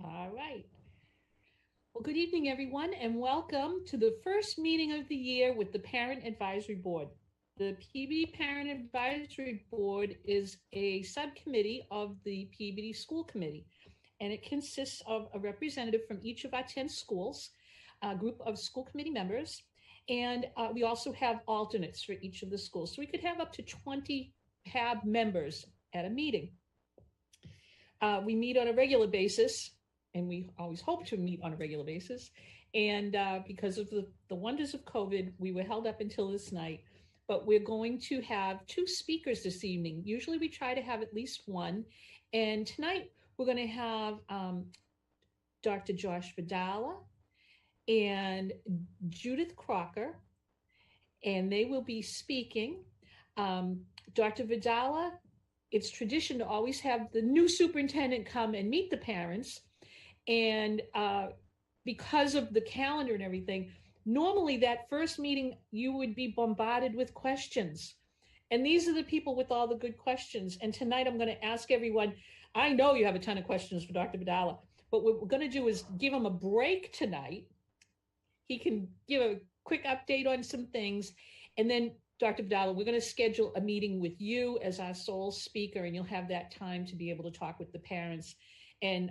All right. Well, good evening, everyone, and welcome to the first meeting of the year with the Parent Advisory Board. The Peabody Parent Advisory Board is a subcommittee of the Peabody School Committee, and it consists of a representative from each of our 10 schools, a group of school committee members, and we also have alternates for each of the schools. So we could have up to 20 PAB members at a meeting. We meet on a regular basis, and we always hope to meet on a regular basis. And because of the wonders of COVID, we were held up until this night. But we're going to have two speakers this evening. Usually we try to have at least one. And tonight we're going to have Dr. Josh Vidalia and Judith Crocker, and they will be speaking. Dr. Vidalia, it's tradition to always have the new superintendent come and meet the parents. And because of the calendar and everything, normally that first meeting, you would be bombarded with questions. And these are the people with all the good questions. And tonight I'm going to ask everyone, I know you have a ton of questions for Dr. Vidal, but what we're going to do is give him a break tonight. He can give a quick update on some things. And then Dr. Vidal, we're going to schedule a meeting with you as our sole speaker, and you'll have that time to be able to talk with the parents. And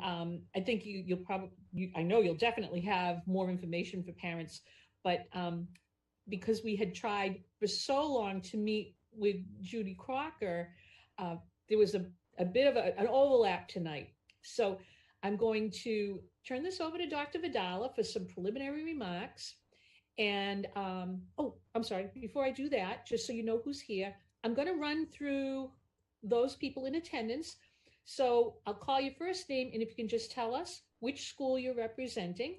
I think you'll probably, I know you'll definitely have more information for parents, but because we had tried for so long to meet with Judy Crocker, there was a bit of an overlap tonight. So I'm going to turn this over to Dr. Vidal for some preliminary remarks. And, oh, I'm sorry, before I do that, just so you know who's here, I'm going to run through those people in attendance. So I'll call your first name, and if you can just tell us which school you're representing,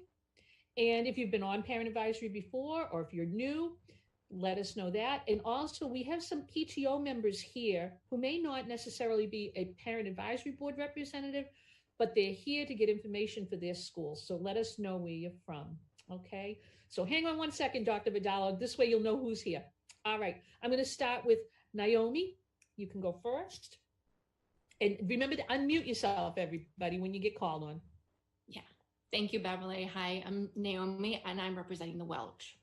and if you've been on parent advisory before, or if you're new, let us know that. And also we have some PTO members here who may not necessarily be a parent advisory board representative, but they're here to get information for their school. So let us know where you're from, okay? So hang on one second, Dr. Vidal. This way you'll know who's here. All right, I'm gonna start with Naomi. You can go first. And remember to unmute yourself, everybody, when you get called on. Yeah. Thank you, Beverly. Hi, I'm Naomi, and I'm representing the Welch.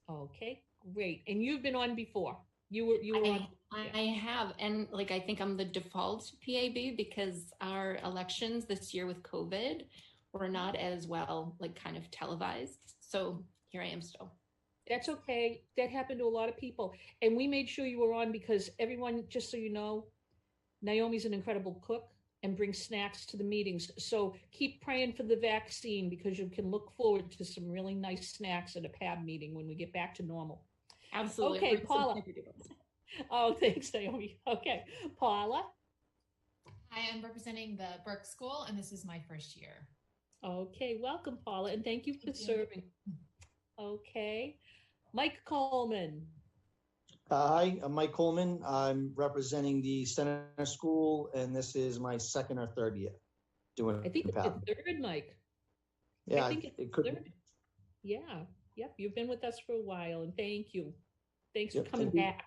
Okay, great. And you've been on before. You were on. I have, and like I think I'm the default PAB because our elections this year with COVID were not as well, like kind of televised. So here I am still. That's okay. That happened to a lot of people, and we made sure you were on because everyone, just so you know, Naomi's an incredible cook and brings snacks to the meetings. So keep praying for the vaccine because you can look forward to some really nice snacks at a PAB meeting when we get back to normal. Absolutely. Okay, Paula. Oh, thanks, Naomi. Okay, Paula. Hi, I'm representing the Burke School, and this is my first year. Okay, welcome, Paula, and thank you for serving. Okay, Mike Coleman. Hi, I'm Mike Coleman. I'm representing the Center School, and this is my second or third year doing. I think it's the third, Mike. Yeah, I think it could. Third. Yeah, yep. You've been with us for a while, and thank you. Thanks for coming back.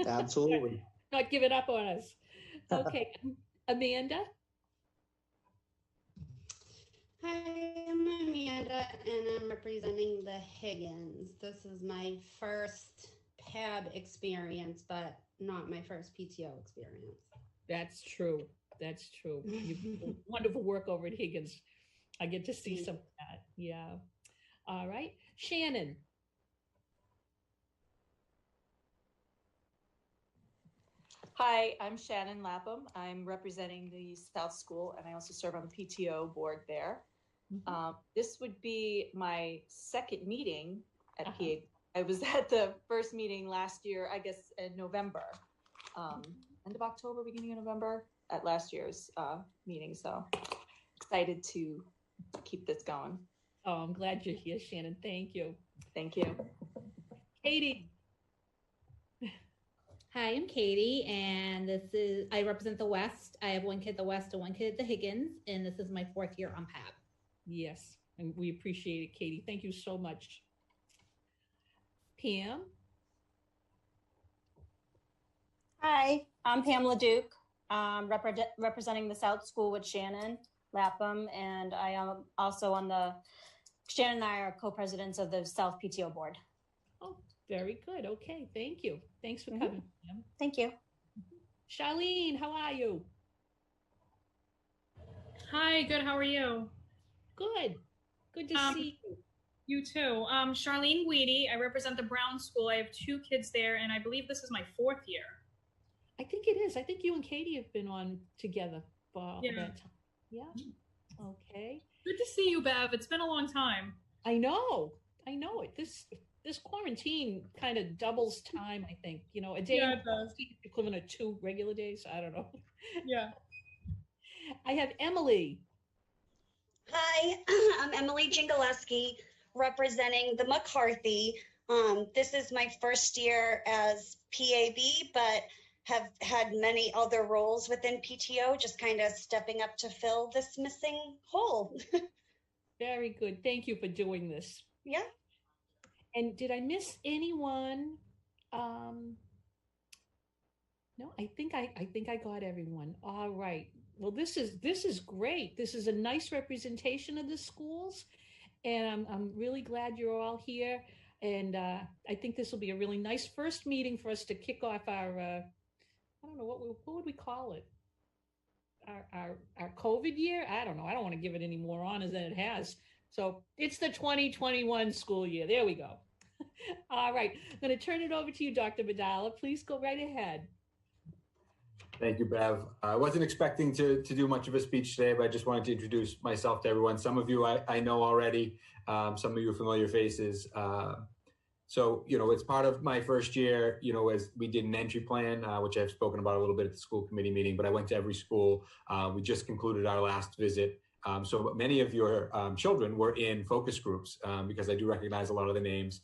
Absolutely. Not giving up on us. Okay, Amanda. Hi, I'm Amanda, and I'm representing the Higgins. This is my first PAB experience, but not my first PTO experience. That's true. That's true. You've done wonderful work over at Higgins. I get to see some of that. Yeah. All right. Shannon. Hi, I'm Shannon Lapham. I'm representing the South School, and I also serve on the PTO board there. This would be my second meeting at PA. I was at the first meeting last year, I guess in November, end of October, beginning of November at last year's meeting. So excited to keep this going. Oh, I'm glad you're here, Shannon. Thank you. Thank you. Katie. Hi, I'm Katie, and I represent the West. I have one kid at the West and one kid at the Higgins, and this is my fourth year on PAB. Yes, and we appreciate it, Katie. Thank you so much. Pam. Hi, I'm Pamela Duke, representing the South School with Shannon. Lapham, and I am also on the, Shannon and I are co-presidents of the South PTO board. Oh, very good. Okay, thank you. Thanks for coming. Pam. Thank you. Charlene, how are you? Hi, good. How are you? Good. Good to see you. You too. Charlene Weedy. I represent the Brown School. I have 2 kids there, and I believe this is my 4th year. I think it is. I think you and Katie have been on together for Yeah. that time. Yeah. Okay. Good to see you, Bev. It's been a long time. I know it. This quarantine kind of doubles time, I think. You know, a day Yeah, it does. equivalent of 2 regular days. I don't know. Yeah. I have Emily. Hi, I'm Emily Jingaleski, representing the McCarthy. This is my first year as PAB, but have had many other roles within PTO, just kind of stepping up to fill this missing hole. Very good. Thank you for doing this. Yeah. And did I miss anyone? No, I think I got everyone. All right. Well, this is great. This is a nice representation of the schools, and I'm really glad you're all here. And I think this will be a really nice first meeting for us to kick off our I don't know what would we call it? Our COVID year? I don't know. I don't want to give it any more honors than it has. So it's the 2021 school year. There we go. All right. I'm going to turn it over to you, Dr. Vidal. Please go right ahead. Thank you, Bev. I wasn't expecting to do much of a speech today, but I just wanted to introduce myself to everyone. Some of you I know already, some of you are familiar faces. So, it's part of my first year, as we did an entry plan, which I've spoken about a little bit at the school committee meeting, but I went to every school. We just concluded our last visit. So many of your children were in focus groups because I do recognize a lot of the names.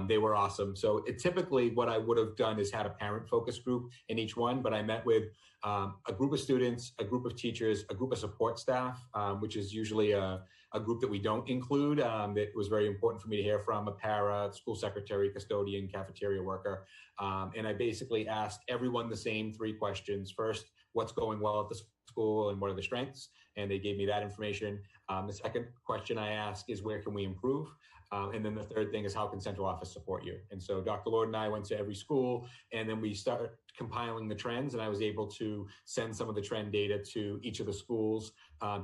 They were awesome. So typically what I would have done is had a parent focus group in each one, but I met with a group of students, a group of teachers, a group of support staff, which is usually a group that we don't include. That was very important for me to hear from: a para, school secretary, custodian, cafeteria worker. And I basically asked everyone the same 3 questions. First, what's going well at the school and what are the strengths? And they gave me that information. The second question I ask is, where can we improve? And then the third thing is, how can central office support you? And so Dr. Lord and I went to every school, and then we started compiling the trends, and I was able to send some of the trend data to each of the schools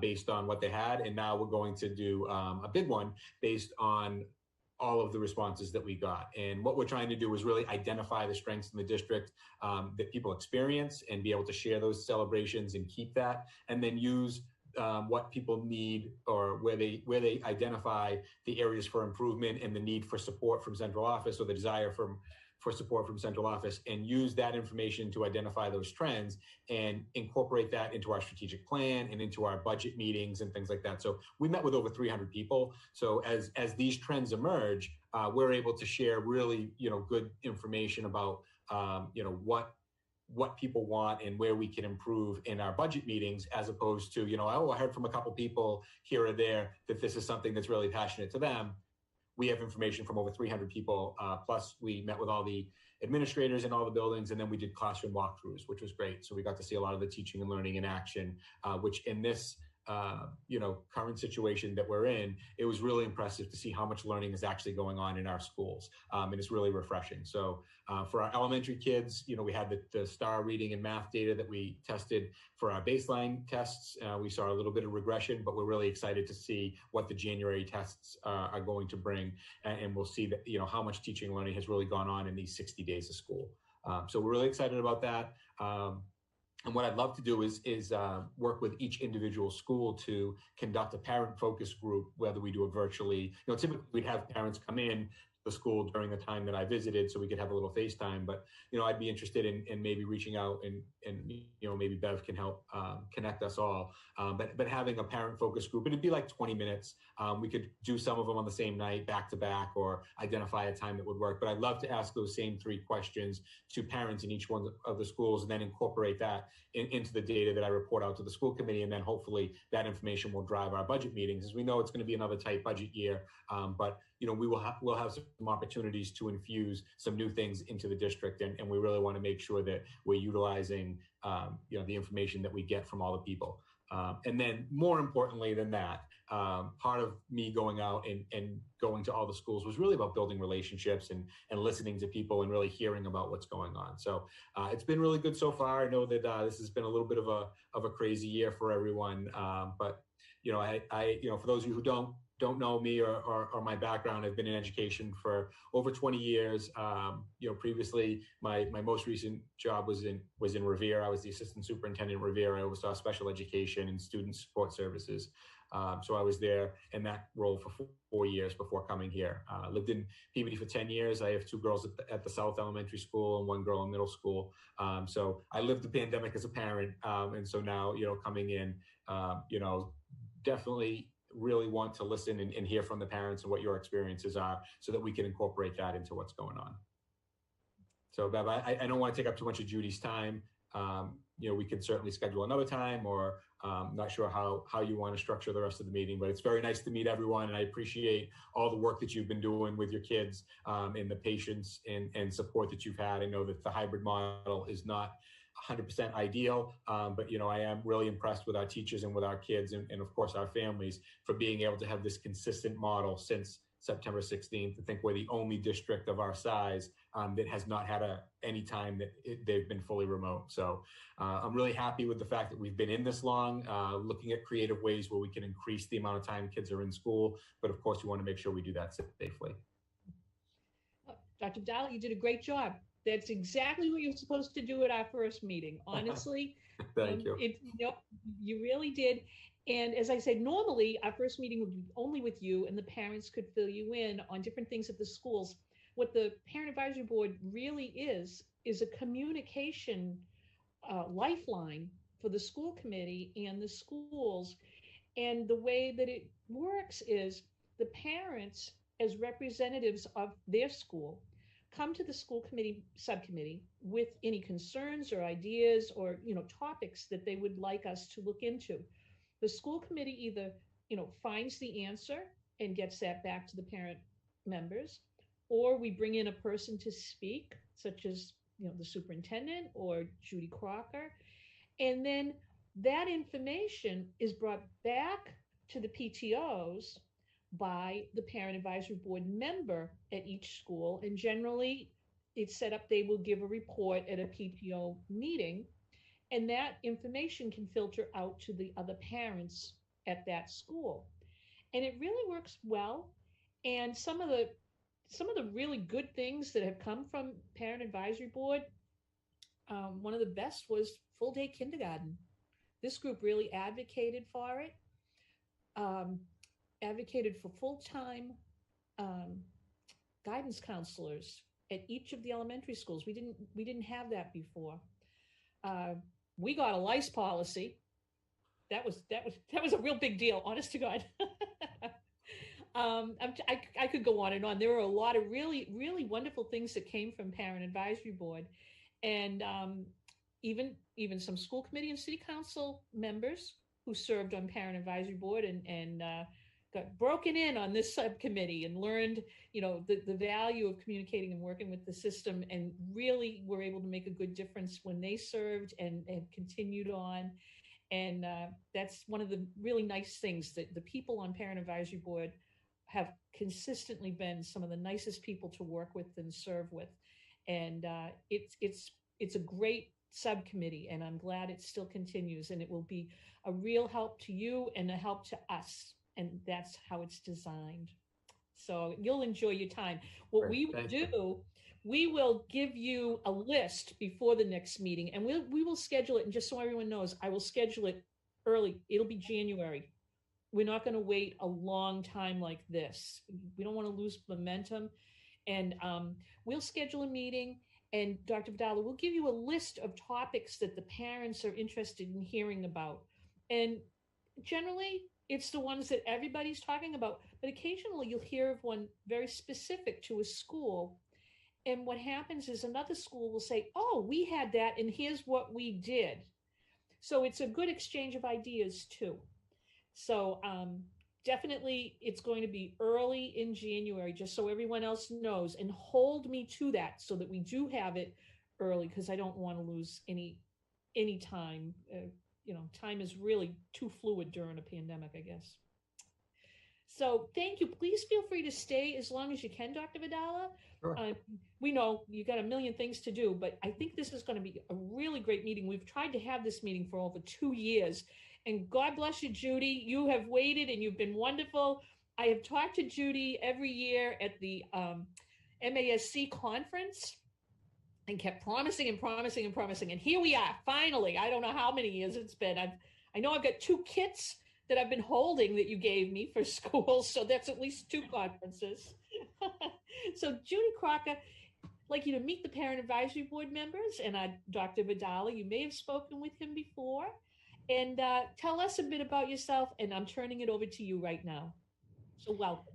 based on what they had. And now we're going to do a big one based on all of the responses that we got. And what we're trying to do is really identify the strengths in the district that people experience and be able to share those celebrations and keep that, and then use what people need, or where they identify the areas for improvement and the need for support from central office, or the desire for support from central office, and use that information to identify those trends and incorporate that into our strategic plan and into our budget meetings and things like that. So we met with over 300 people. So as these trends emerge, we're able to share really, good information about, what people want and where we can improve in our budget meetings, as opposed to, I heard from a couple people here or there that this is something that's really passionate to them. We have information from over 300 people, plus we met with all the administrators in all the buildings, and then we did classroom walkthroughs, which was great. So we got to see a lot of the teaching and learning in action, which in this current situation that we're in, it was really impressive to see how much learning is actually going on in our schools. And it's really refreshing. So for our elementary kids, we had the STAR reading and math data that we tested for our baseline tests. We saw a little bit of regression, but we're really excited to see what the January tests are going to bring. And we'll see that, how much teaching and learning has really gone on in these 60 days of school. So we're really excited about that. And what I'd love to do is work with each individual school to conduct a parent focus group, whether we do it virtually. Typically we'd have parents come in the school during the time that I visited, so we could have a little FaceTime. But I'd be interested in maybe reaching out and maybe Bev can help connect us all. But having a parent focus group, it'd be like 20 minutes. We could do some of them on the same night, back to back, or identify a time that would work. But I'd love to ask those same 3 questions to parents in each one of the schools, and then incorporate that into the data that I report out to the school committee. And then hopefully that information will drive our budget meetings, as we know it's going to be another tight budget year. But we'll have some opportunities to infuse some new things into the district, and we really want to make sure that we're utilizing the information that we get from all the people. And then more importantly than that, part of me going out and going to all the schools was really about building relationships and listening to people and really hearing about what's going on. So it's been really good so far. I know that this has been a little bit of a crazy year for everyone. But, you know, I for those of you who don't know me or my background, I've been in education for over 20 years. You know, previously my most recent job was in Revere. I was the assistant superintendent at Revere. I oversaw special education and student support services. So I was there in that role for 4 years before coming here. Lived in Peabody for 10 years. I have 2 girls at the South Elementary School and 1 girl in middle school. So I lived the pandemic as a parent. And so now, you know, coming in, you know, definitely really want to listen and hear from the parents and what your experiences are so that we can incorporate that into what's going on. So Bev, I don't want to take up too much of Judy's time. You know, we can certainly schedule another time, or not sure how you want to structure the rest of the meeting, but it's very nice to meet everyone. And I appreciate all the work that you've been doing with your kids and the patience and support that you've had. I know that the hybrid model is not 100% ideal, but you know, I am really impressed with our teachers and with our kids and of course our families for being able to have this consistent model since September 16th. I think we're the only district of our size that has not had any time that they've been fully remote. So I'm really happy with the fact that we've been in this long, looking at creative ways where we can increase the amount of time kids are in school. But of course, we want to make sure we do that safely. Dr. Vidal, you did a great job. That's exactly what you're supposed to do at our first meeting. Honestly, Thank you. You really did. And as I said, normally our first meeting would be only with you and the parents could fill you in on different things at the schools. What the Parent Advisory Board really is a communication lifeline for the school committee and the schools. And the way that it works is the parents, as representatives of their school, come to the school committee subcommittee with any concerns or ideas or, you know, topics that they would like us to look into. The school committee either, you know, finds the answer and gets that back to the parent members, or we bring in a person to speak, such as, you know, the superintendent or Judy Crocker. And then that information is brought back to the PTOs by the Parent Advisory Board member at each school. And generally it's set up, they will give a report at a PTO meeting, and that information can filter out to the other parents at that school. And it really works well. And some of the really good things that have come from Parent Advisory Board, one of the best was full day kindergarten. This group really advocated for it. Advocated for full-time guidance counselors at each of the elementary schools. We didn't have that before. We got a lice policy. That was a real big deal, honest to God. I could go on and on. There were a lot of really, really wonderful things that came from Parent Advisory Board, and even some school committee and city council members who served on Parent Advisory Board and got broken in on this subcommittee and learned, you know, the value of communicating and working with the system, and really were able to make a good difference when they served and continued on. And that's one of the really nice things, that the people on Parent Advisory Board have consistently been some of the nicest people to work with and serve with. And it's a great subcommittee, and I'm glad it still continues, and it will be a real help to you and a help to us. And that's how it's designed. So you'll enjoy your time. What we will do, we will give you a list before the next meeting, and we will schedule it. And just so everyone knows, I will schedule it early. It'll be January. We're not going to wait a long time like this. We don't want to lose momentum. And we'll schedule a meeting, and Dr. Vidal will give you a list of topics that the parents are interested in hearing about. And generally, it's the ones that everybody's talking about, but occasionally you'll hear of one very specific to a school. And what happens is another school will say, oh, we had that, and here's what we did. So it's a good exchange of ideas too. So definitely it's going to be early in January, just so everyone else knows, and hold me to that so that we do have it early, because I don't want to lose any time. time is really too fluid during a pandemic, I guess. So thank you. Please feel free to stay as long as you can, Dr. Vidala. Sure. We know you got a million things to do, but I think this is going to be a really great meeting. We've tried to have this meeting for over 2 years, and God bless you, Judy. You have waited and you've been wonderful. I have talked to Judy every year at the MASC conference and kept promising and promising and promising. And here we are, finally. I don't know how many years it's been. I know I've got 2 kits that I've been holding that you gave me for school. So that's at least 2 conferences. So Judy Crocker, I'd like you to meet the Parent Advisory Board members and Dr. Vidal. You may have spoken with him before. And tell us a bit about yourself, and I'm turning it over to you right now. So welcome.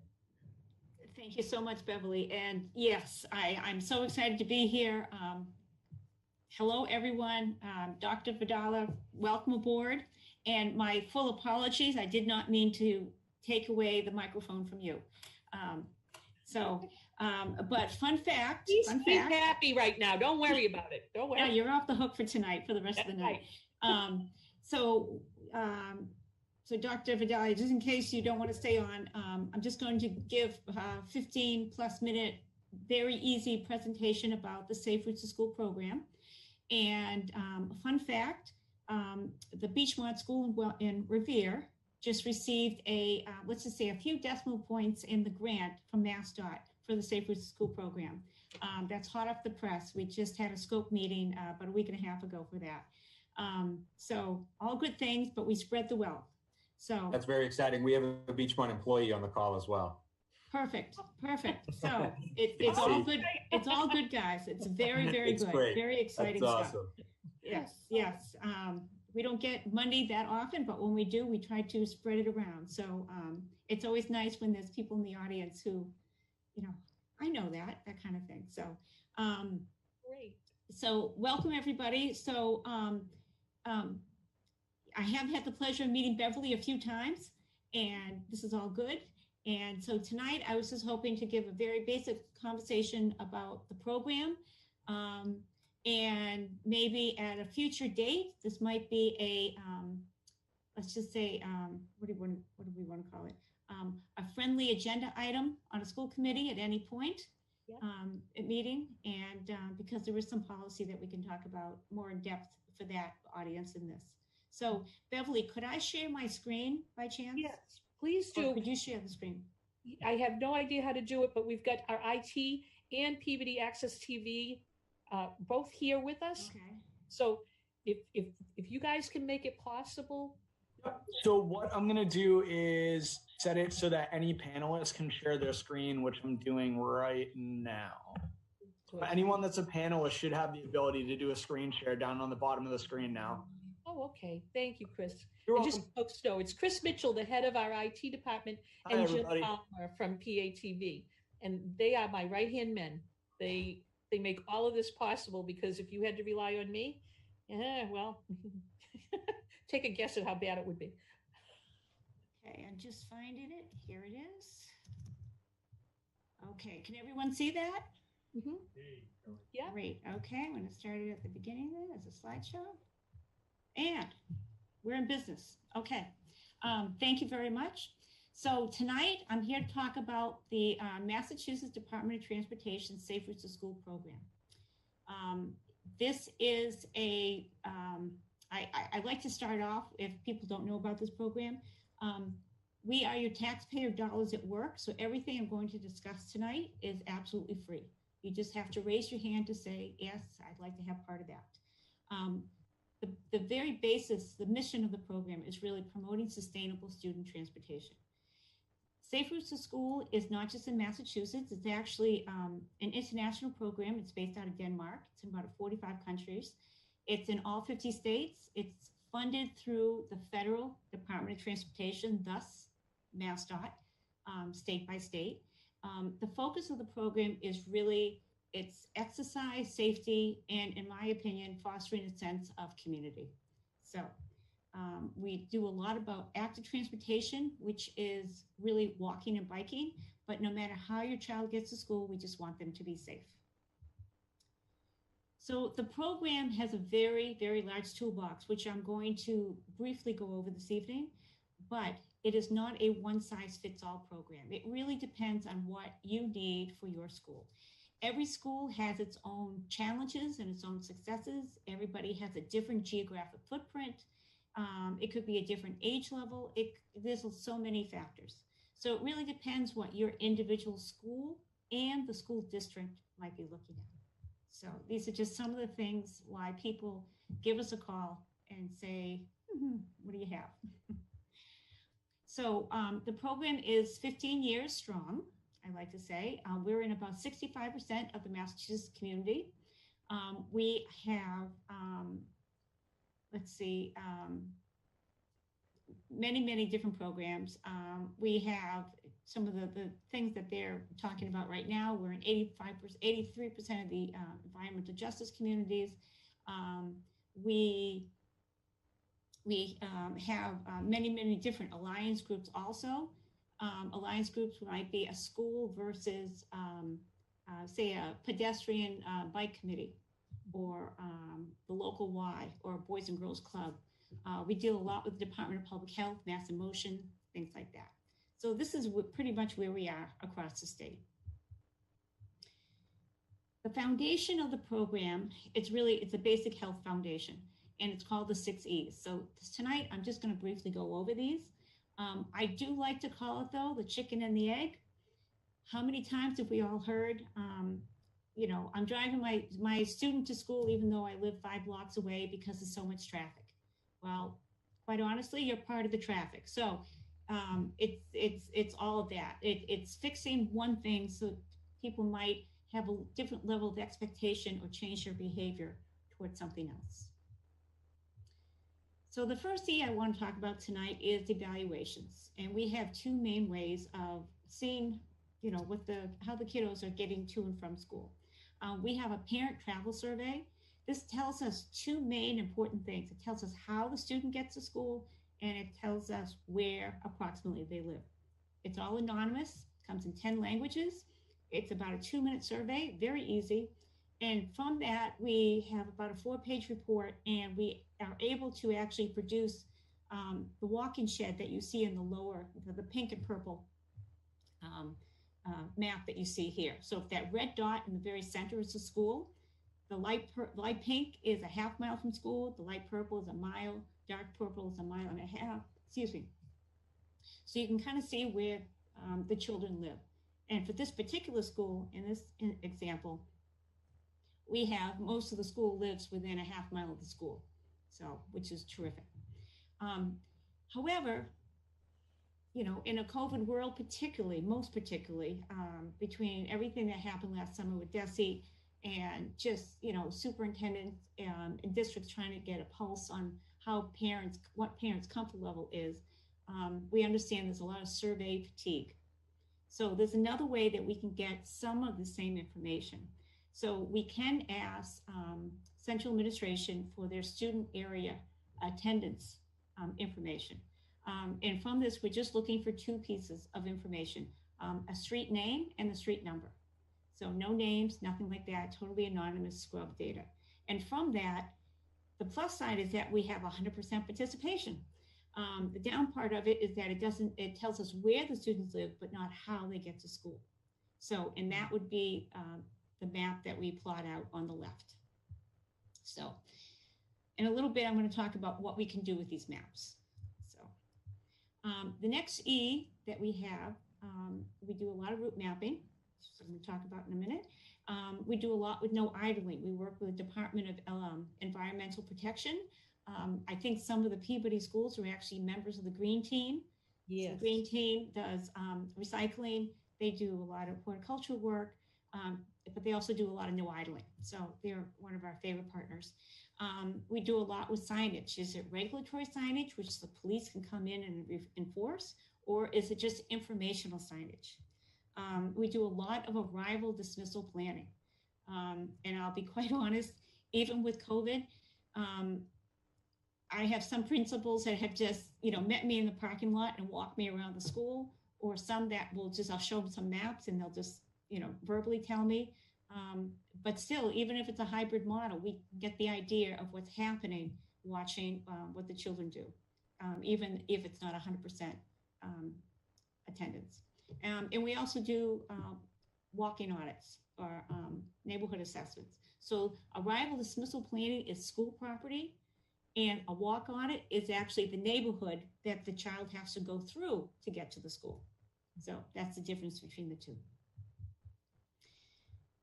Thank you so much, Beverly. And yes, I'm so excited to be here. Hello, everyone. Dr. Vidal, welcome aboard. And my full apologies. I did not mean to take away the microphone from you. But fun fact. He's happy right now. Don't worry about it. Don't worry. Yeah, you're off the hook for tonight, for the rest of the night. So Dr. Vidalia, just in case you don't want to stay on, I'm just going to give a 15+ minute, very easy presentation about the Safe Routes to School program. And a fun fact, the Beachmont School in Revere just received let's just say a few decimal points in the grant from MassDOT for the Safe Routes to School program. That's hot off the press. We just had a scope meeting about a week and a half ago for that. So all good things, but we spread the wealth. So that's very exciting. We have a Beachmont employee on the call as well. Perfect. So it's all good. It's all good, guys. It's very, very good. Great. Very exciting That's stuff. Awesome. Yes. We don't get money that often, but when we do, we try to spread it around. So it's always nice when there's people in the audience who, I know that kind of thing. So great. So welcome everybody. So I have had the pleasure of meeting Beverly a few times, and this is all good. And so tonight I was just hoping to give a very basic conversation about the program. And maybe at a future date, this might be let's just say, what do we want to call it? A friendly agenda item on a school committee at any point, at meeting. And because there is some policy that we can talk about more in depth for that audience in this. So Beverly, could I share my screen by chance? Yes, please do. Or could you share the screen? I have no idea how to do it, but we've got our IT and Peabody Access TV both here with us. Okay. So if you guys can make it possible. So what I'm going to do is set it so that any panelists can share their screen, which I'm doing right now. Anyone that's a panelist should have the ability to do a screen share down on the bottom of the screen now. Oh, okay. Thank you, Chris. You're and welcome. just folks know, it's Chris Mitchell, the head of our IT department, Hi, and Jill everybody. Palmer from PATV. And they are my right-hand men. They make all of this possible, because if you had to rely on me, well, take a guess at how bad it would be. Okay, I'm just finding it. Here it is. Okay, can everyone see that? Mm-hmm. Yeah. Great. Okay, I'm going to start it at the beginning then as a slideshow. And we're in business. Okay. Thank you very much. So tonight I'm here to talk about the Massachusetts Department of Transportation Safe Routes to School program. This is I like to start off, if people don't know about this program, we are your taxpayer dollars at work. So everything I'm going to discuss tonight is absolutely free. You just have to raise your hand to say, yes, I'd like to have part of that. The very basis, the mission of the program is really promoting sustainable student transportation. Safe Routes to School is not just in Massachusetts, it's actually an international program. It's based out of Denmark. It's in about 45 countries. It's in all 50 states. It's funded through the Federal Department of Transportation, thus MassDOT, state by state. The focus of the program is really, it's exercise, safety, and in my opinion, fostering a sense of community. So we do a lot about active transportation, which is really walking and biking, but no matter how your child gets to school, we just want them to be safe. So the program has a very, very large toolbox, which I'm going to briefly go over this evening, but it is not a one-size-fits-all program. It really depends on what you need for your school. Every school has its own challenges and its own successes. Everybody has a different geographic footprint. It could be a different age level. There's so many factors. So it really depends what your individual school and the school district might be looking at. So these are just some of the things why people give us a call and say, what do you have? So the program is 15 years strong, I like to say. We're in about 65% of the Massachusetts community. We have, many different programs. We have some of the things that they're talking about right now. We're in 83% of the environmental justice communities. We have many different alliance groups also. Alliance groups might be a school versus, say, a pedestrian bike committee, or the local Y, or Boys and Girls Club. We deal a lot with the Department of Public Health, Mass in Motion, things like that. So this is pretty much where we are across the state. The foundation of the program, it's a basic health foundation, and it's called the 6 E's. So tonight, I'm just going to briefly go over these. I do like to call it, though, the chicken and the egg. How many times have we all heard, I'm driving my student to school even though I live 5 blocks away because there's so much traffic? Well, quite honestly, you're part of the traffic. So it's all of that. It's fixing one thing so people might have a different level of expectation or change their behavior towards something else. So the first E I want to talk about tonight is evaluations. And we have 2 main ways of seeing, how the kiddos are getting to and from school. We have a parent travel survey. This tells us 2 main important things. It tells us how the student gets to school, and it tells us where approximately they live. It's all anonymous, comes in 10 languages. It's about a 2-minute survey, very easy. And from that, we have about a 4-page report, and we are able to actually produce the walk-in shed that you see in the lower, the pink and purple map that you see here. So if that red dot in the very center is the school, the light pink is a half mile from school, the light purple is a mile, dark purple is a mile and a half, excuse me. So you can kind of see where the children live. And for this particular school, in this example, we have most of the school lives within a half mile of the school, so which is terrific. However, in a COVID world, most particularly, between everything that happened last summer with DESE and just, superintendents and districts trying to get a pulse on what parents' comfort level is, we understand there's a lot of survey fatigue. So there's another way that we can get some of the same information. So we can ask central administration for their student area attendance information. And from this, we're just looking for 2 pieces of information, a street name and a street number. So no names, nothing like that, totally anonymous scrub data. And from that, the plus side is that we have 100% participation. The down part of it is that it tells us where the students live, but not how they get to school. So, and that would be the map that we plot out on the left. So in a little bit, I'm going to talk about what we can do with these maps. So the next E that we have, we do a lot of route mapping, which I'm going to talk about in a minute. We do a lot with no idling. We work with the Department of Environmental Protection. I think some of the Peabody schools are actually members of the Green Team. Yes. So the Green Team does recycling. They do a lot of horticultural work, but they also do a lot of no idling. So they're one of our favorite partners. We do a lot with signage. Is it regulatory signage, which the police can come in and enforce, or is it just informational signage? We do a lot of arrival dismissal planning. And I'll be quite honest, even with COVID, I have some principals that have just, met me in the parking lot and walked me around the school, or some that will I'll show them some maps and they'll just, verbally tell me. But still, even if it's a hybrid model, we get the idea of what's happening watching what the children do, even if it's not 100% attendance. And we also do walk-in audits or neighborhood assessments. So arrival dismissal planning is school property, and a walk audit is actually the neighborhood that the child has to go through to get to the school. So that's the difference between the two.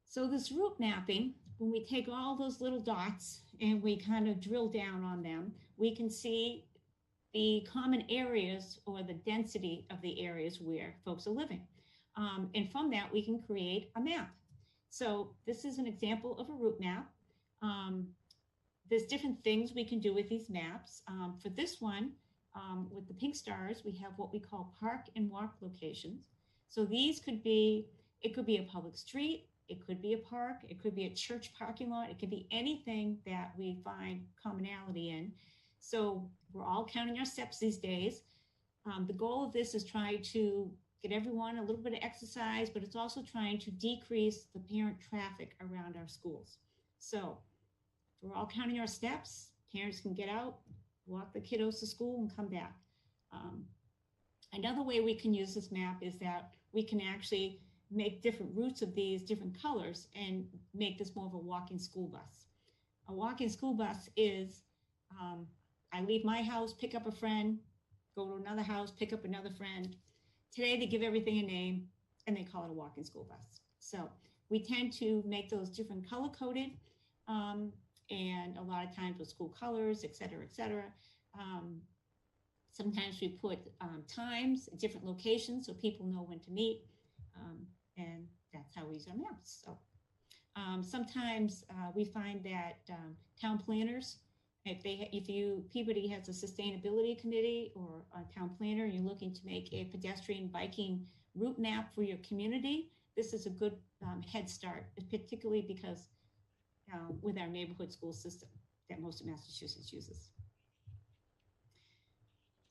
So this route mapping, when we take all those little dots and we kind of drill down on them, we can see the common areas or the density of the areas where folks are living. And from that, we can create a map. So this is an example of a route map. There's different things we can do with these maps. For this one, with the pink stars, we have what we call park and walk locations. So these could be, it could be a public street, it could be a park, it could be a church parking lot, it could be anything that we find commonality in. So we're all counting our steps these days. The goal of this is trying to get everyone a little bit of exercise, but it's also trying to decrease the parent traffic around our schools. So we're all counting our steps. Parents can get out, walk the kiddos to school and come back. Another way we can use this map is that we can actually make different routes of these different colors and make this more of a walking school bus. A walking school bus is, I leave my house, pick up a friend, go to another house, pick up another friend. Today they give everything a name and they call it a walking school bus. So we tend to make those different color coded, and a lot of times with school colors, et cetera, et cetera. Sometimes we put times at different locations so people know when to meet, and that's how we use our maps. So sometimes we find that town planners, Peabody has a sustainability committee or a town planner, you're looking to make a pedestrian biking route map for your community, this is a good head start, particularly because with our neighborhood school system that most of Massachusetts uses.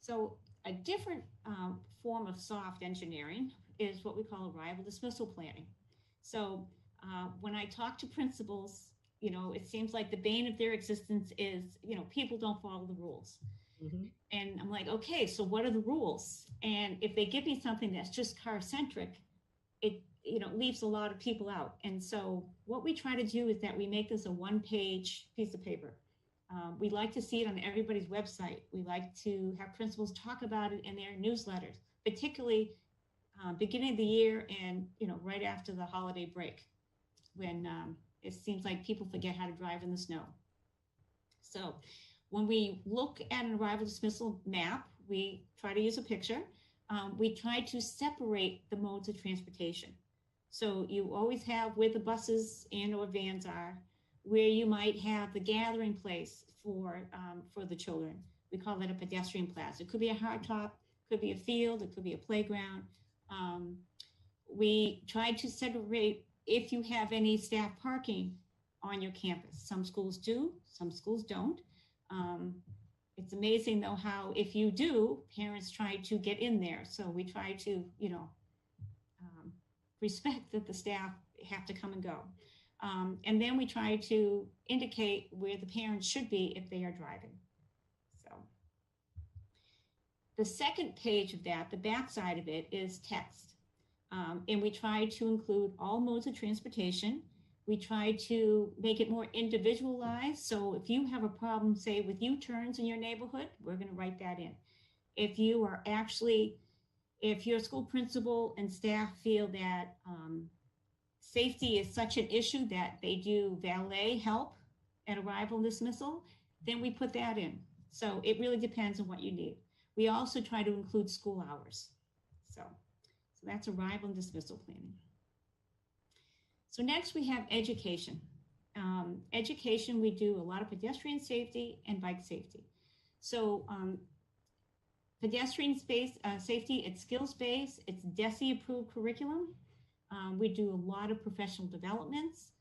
So a different form of soft engineering is what we call arrival dismissal planning. So when I talk to principals, it seems like the bane of their existence is, people don't follow the rules. Mm-hmm. And I'm like, okay, so what are the rules? And if they give me something that's just car centric, it leaves a lot of people out. And so what we try to do is that we make this a one-page piece of paper. We like to see it on everybody's website. We like to have principals talk about it in their newsletters, particularly beginning of the year and right after the holiday break, when it seems like people forget how to drive in the snow. So when we look at an arrival dismissal map, we try to use a picture. We try to separate the modes of transportation. So you always have where the buses and or vans are, where you might have the gathering place for the children. We call that a pedestrian plaza. It could be a hardtop, could be a field, it could be a playground. We try to segregate if you have any staff parking on your campus. Some schools do, some schools don't. It's amazing though how if you do, parents try to get in there. So we try to, respect that the staff have to come and go. And then we try to indicate where the parents should be if they are driving. So the second page of that, the back side of it, is text. And we try to include all modes of transportation. We try to make it more individualized. So if you have a problem, say with U-turns in your neighborhood, we're going to write that in. If you are if your school principal and staff feel that safety is such an issue that they do valet help at arrival and dismissal, then we put that in. So it really depends on what you need. We also try to include school hours. So that's arrival and dismissal planning. So next we have education. Education, we do a lot of pedestrian safety and bike safety. So pedestrian safety, it's skills-based, it's DESE approved curriculum. We do a lot of professional developments.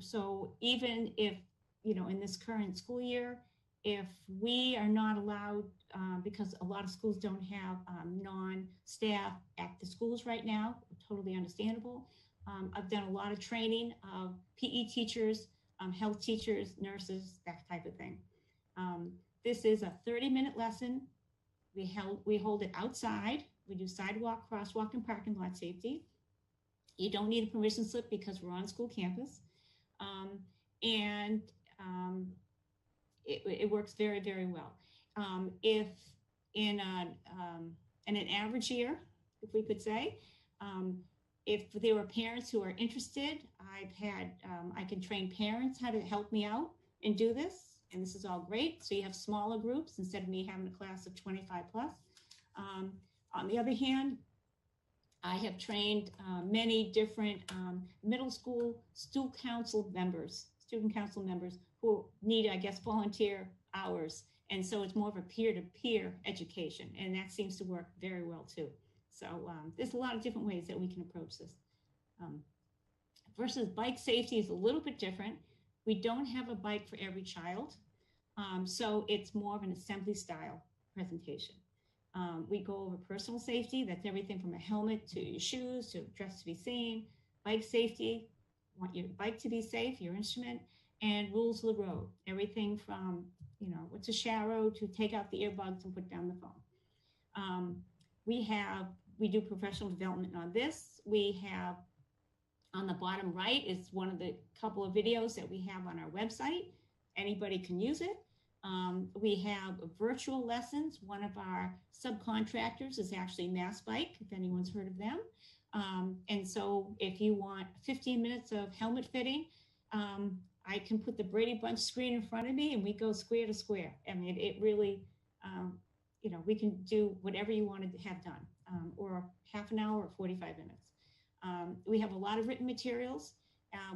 So even if, in this current school year, if we are not allowed, because a lot of schools don't have non-staff at the schools right now, totally understandable. I've done a lot of training of PE teachers, health teachers, nurses, that type of thing. This is a 30-minute lesson. We hold it outside. We do sidewalk, crosswalk, and parking lot safety. You don't need a permission slip because we're on school campus. It works very, very well. If in an average year, if we could say, if there were parents who are interested, I can train parents how to help me out and do this. And this is all great. So you have smaller groups instead of me having a class of 25 plus. On the other hand, I have trained many different middle school student council members who need, I guess, volunteer hours. And so it's more of a peer-to-peer education. And that seems to work very well too. So there's a lot of different ways that we can approach this. Versus bike safety is a little bit different. We don't have a bike for every child. So it's more of an assembly style presentation. We go over personal safety. That's everything from a helmet to your shoes to dress to be seen. Bike safety, want your bike to be safe, your instrument, and rules of the road. Everything from, what's a sharrow to take out the earbuds and put down the phone. We do professional development on this. We have on the bottom right is one of the couple of videos that we have on our website. Anybody can use it. We have virtual lessons. One of our subcontractors is actually Mass Bike, if anyone's heard of them. And so if you want 15 minutes of helmet fitting, I can put the Brady Bunch screen in front of me and we go square to square. I mean, it really, we can do whatever you want to have done, or half an hour or 45 minutes. We have a lot of written materials.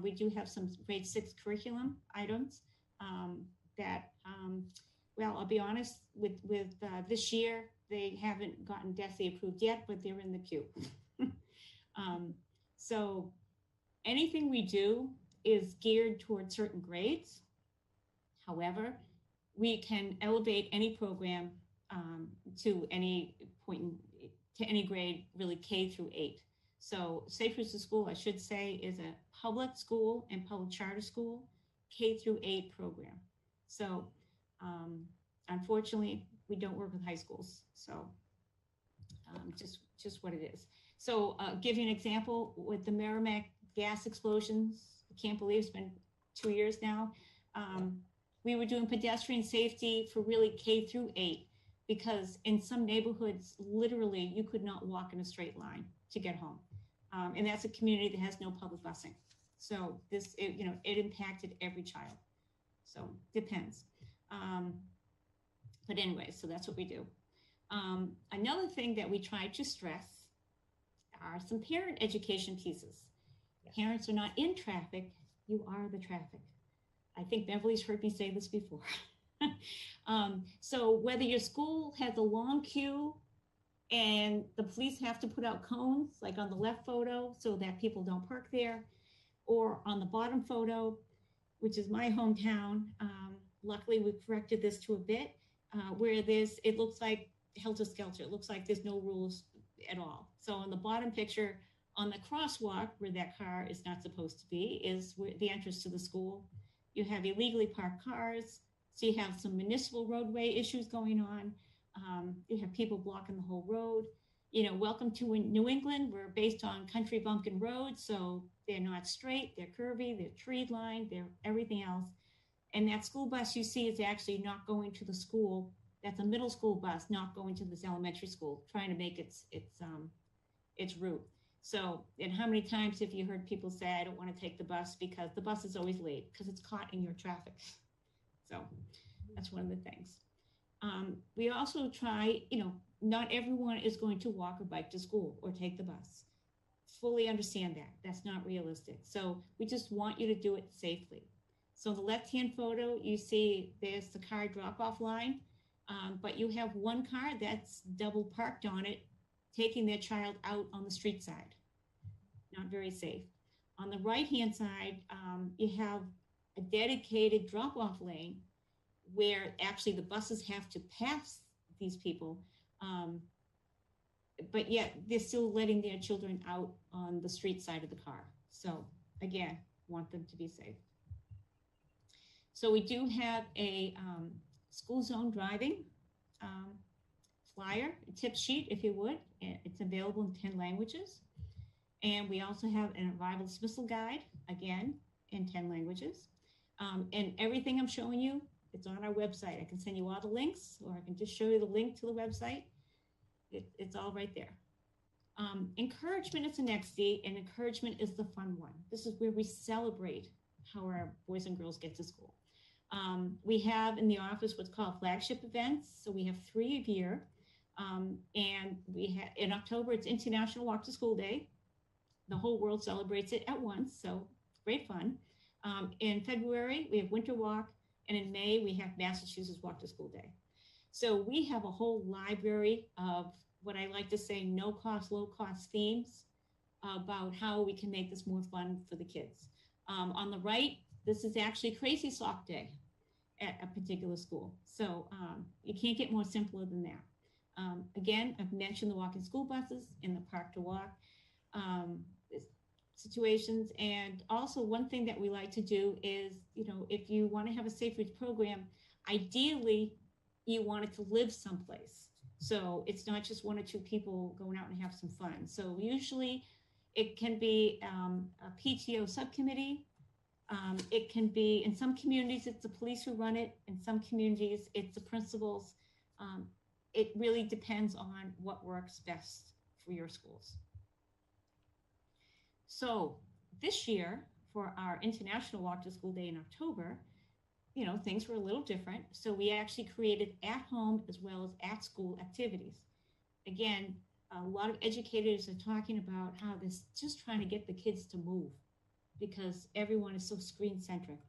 We do have some grade 6 curriculum items that, I'll be honest, with this year, they haven't gotten DESE approved yet, but they're in the queue. So anything we do is geared toward certain grades. However, we can elevate any program to any point, to any grade, really K through 8. So Safe Routes to School, I should say, is a public school and public charter school, K through 8 program. So unfortunately, we don't work with high schools. So just what it is. So give you an example with the Merrimack gas explosions. I can't believe it's been 2 years now. We were doing pedestrian safety for really K through 8 because in some neighborhoods, literally, you could not walk in a straight line to get home. And that's a community that has no public busing. So it impacted every child. So depends. But anyway, so that's what we do. Another thing that we try to stress are some parent education pieces. Parents are not in traffic, you are the traffic. I think Beverly's heard me say this before. So whether your school has a long queue and the police have to put out cones, like on the left photo, so that people don't park there, or on the bottom photo, which is my hometown. Luckily, we've corrected this to a bit, where it looks like helter-skelter. It looks like there's no rules at all. So on the bottom picture, on the crosswalk, where that car is not supposed to be, is the entrance to the school. You have illegally parked cars. So you have some municipal roadway issues going on. You have people blocking the whole road. Welcome to New England. We're based on country bumpkin roads, so they're not straight, they're curvy, they're tree lined, they're everything else. And that school bus you see is actually not going to the school. That's a middle school bus, not going to this elementary school, trying to make its route. So, and how many times have you heard people say, I don't want to take the bus because the bus is always late because it's caught in your traffic. So that's one of the things. We also try, not everyone is going to walk or bike to school or take the bus. Fully understand that. That's not realistic. So we just want you to do it safely. So the left-hand photo, you see there's the car drop-off line, but you have one car that's double parked on it, taking their child out on the street side. Not very safe. On the right-hand side, you have a dedicated drop-off lane where actually the buses have to pass these people, but yet they're still letting their children out on the street side of the car. So again, want them to be safe. So we do have a school zone driving flyer, a tip sheet, if you would. It's available in 10 languages. And we also have an arrival dismissal guide, again, in 10 languages. And everything I'm showing you, it's on our website. I can send you all the links, or I can just show you the link to the website. It's all right there. Encouragement is the next D, and encouragement is the fun one. This is where we celebrate how our boys and girls get to school. We have in the office what's called flagship events. So we have 3 a year. And we have in October, it's International Walk to School Day. The whole world celebrates it at once, so great fun. In February, we have Winter Walk, and in May, we have Massachusetts Walk to School Day. So we have a whole library of what I like to say no cost, low cost themes about how we can make this more fun for the kids. On the right, this is actually Crazy Sock Day at a particular school. So you can't get more simpler than that. Again, I've mentioned the walking school buses in the park to walk situations. And also one thing that we like to do is, if you want to have a safe routes program, ideally you want it to live someplace. So it's not just 1 or 2 people going out and have some fun. So usually it can be a PTO subcommittee. It can be, in some communities, it's the police who run it. In some communities, it's the principals. It really depends on what works best for your schools. So this year, for our International Walk to School Day in October, things were a little different. So we actually created at-home as well as at-school activities. Again, a lot of educators are talking about how they're just trying to get the kids to move because everyone is so screen-centric.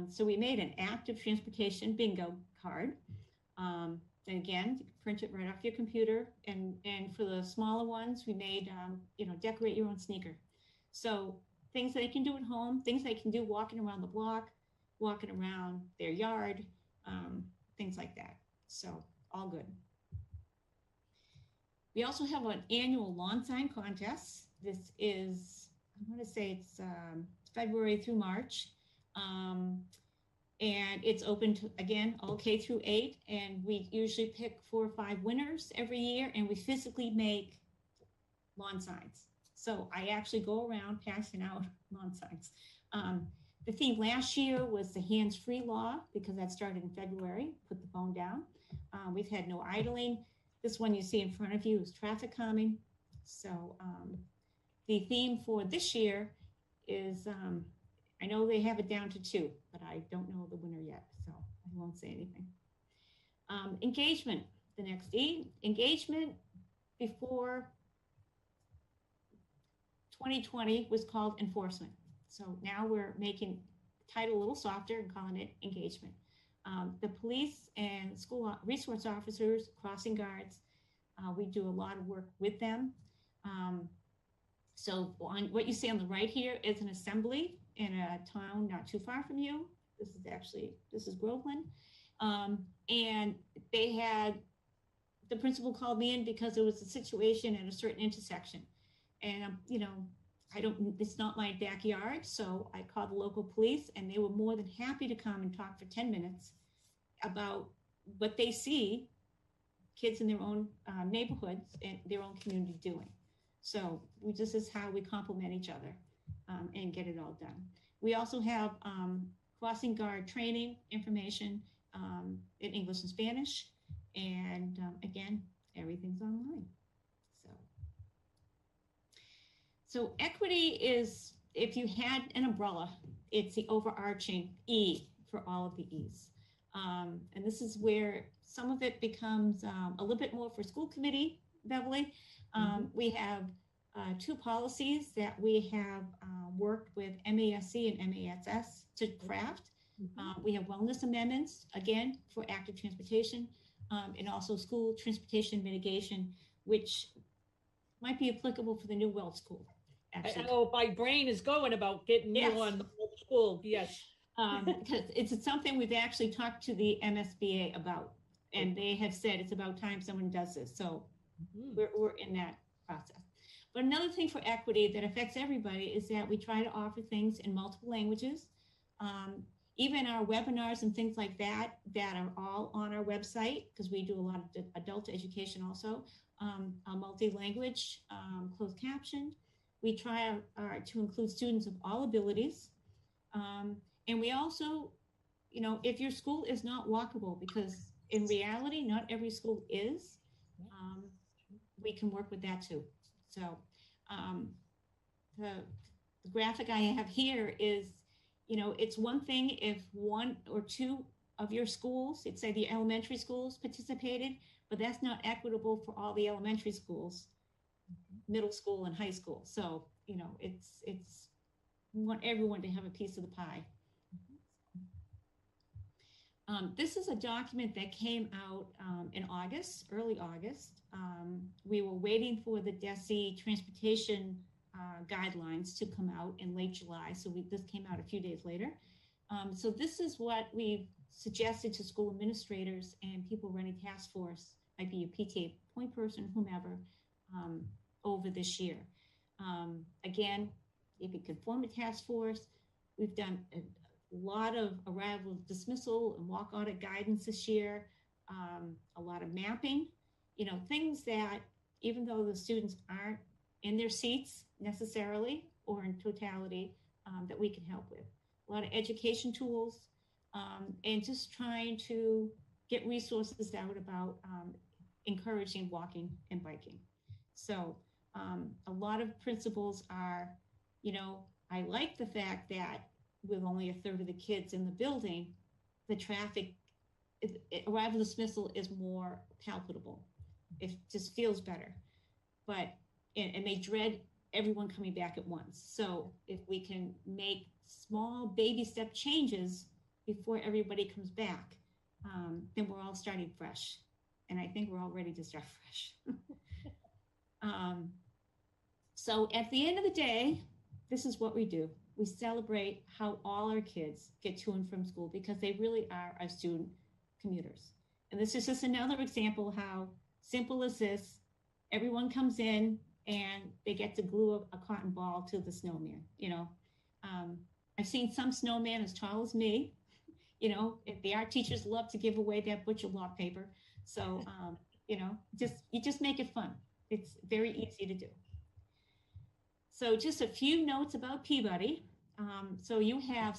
So we made an active transportation bingo card. And again, you can print it right off your computer. And for the smaller ones, we made, decorate your own sneaker. So things they can do at home, things they can do walking around the block, walking around their yard, things like that. So all good. We also have an annual lawn sign contest. This is, I want to say it's February through March. And it's open to, again, all K through 8. And we usually pick 4 or 5 winners every year, and we physically make lawn signs. So I actually go around passing out lawn signs. The theme last year was the hands-free law, because that started in February, put the phone down. We've had no idling. This one you see in front of you is traffic calming. So the theme for this year is, I know they have it down to 2, but I don't know the winner yet, so I won't say anything. Engagement, the next E. Engagement before 2020 was called enforcement. So now we're making the title a little softer and calling it engagement. The police and school resource officers, crossing guards, we do a lot of work with them. So on what you see on the right here is an assembly in a town not too far from you. This is Groveland. And they had, the principal called me in because there was a situation at a certain intersection. And, it's not my backyard. So I called the local police, and they were more than happy to come and talk for 10 minutes about what they see kids in their own neighborhoods and their own community doing. So this is how we complement each other and get it all done. We also have crossing guard training information in English and Spanish. And again, everything's online. So equity is, if you had an umbrella, it's the overarching E for all of the E's. And this is where some of it becomes a little bit more for school committee, Beverly. We have 2 policies that we have worked with MASC and MASS to craft. We have wellness amendments, again, for active transportation, and also school transportation mitigation, which might be applicable for the New World School. Actually. I know my brain is going about getting you on the whole school. Yes. Because it's something we've actually talked to the MSBA about, and they have said it's about time someone does this. So we're in that process. But another thing for equity that affects everybody is that we try to offer things in multiple languages. Even our webinars and things like that are all on our website, because we do a lot of adult education also, multi-language, closed captioned. We try to include students of all abilities. And we also, you know, if your school is not walkable, because in reality, not every school is, we can work with that too. So the graphic I have here is, you know, it's one thing if one or two of your schools, it's say the elementary schools participated, but that's not equitable for all the elementary schools, middle school and high school. So, you know, it's we want everyone to have a piece of the pie. This is a document that came out in August, early August. We were waiting for the DESE transportation guidelines to come out in late July. So this came out a few days later. So this is what we've suggested to school administrators and people running task force, might be a PTA point person, whomever, over this year. Again, if you could form a task force, we've done a lot of arrival dismissal and walk audit guidance this year, a lot of mapping, you know, things that even though the students aren't in their seats necessarily or in totality, that we can help with. A lot of education tools, and just trying to get resources out about encouraging walking and biking. So a lot of principals are, you know, I like the fact that with only a third of the kids in the building, the traffic, arrival dismissal is more palpable. It just feels better. But, and they dread everyone coming back at once. So if we can make small baby step changes before everybody comes back, then we're all starting fresh. And I think we're all ready to start fresh. So at the end of the day, this is what we do. We celebrate how all our kids get to and from school because they really are our student commuters. And this is just another example of how simple as this, everyone comes in and they get to glue a cotton ball to the snowman, you know. I've seen some snowman as tall as me, you know, the art teachers love to give away that butcher block paper. So, you know, you just make it fun. It's very easy to do. So just a few notes about Peabody. So you have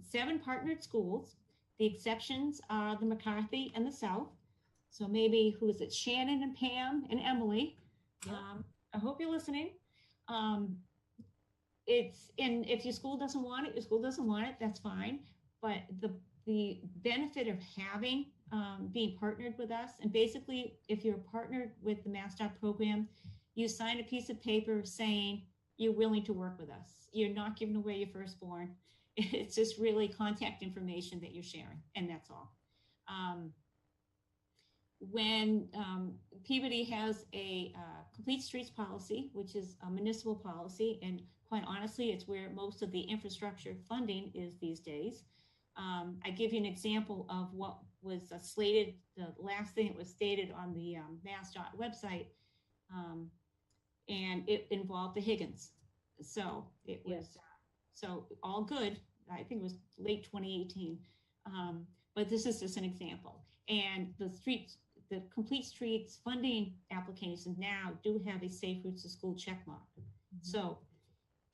7 partnered schools. The exceptions are the McCarthy and the South. So maybe, who is it? Shannon and Pam and Emily. I hope you're listening. If your school doesn't want it, your school doesn't want it, that's fine. But the benefit of having, being partnered with us, and basically if you're partnered with the MassDOT program, you sign a piece of paper saying you're willing to work with us. You're not giving away your firstborn. It's just really contact information that you're sharing, and that's all. When Peabody has a complete streets policy, which is a municipal policy, and quite honestly, it's where most of the infrastructure funding is these days. I give you an example of what was slated, the last thing that was stated on the MassDOT website, and it involved the Higgins. So it was, so all good. I think it was late 2018, but this is just an example. And the complete streets funding applications now do have a safe routes to school check mark. So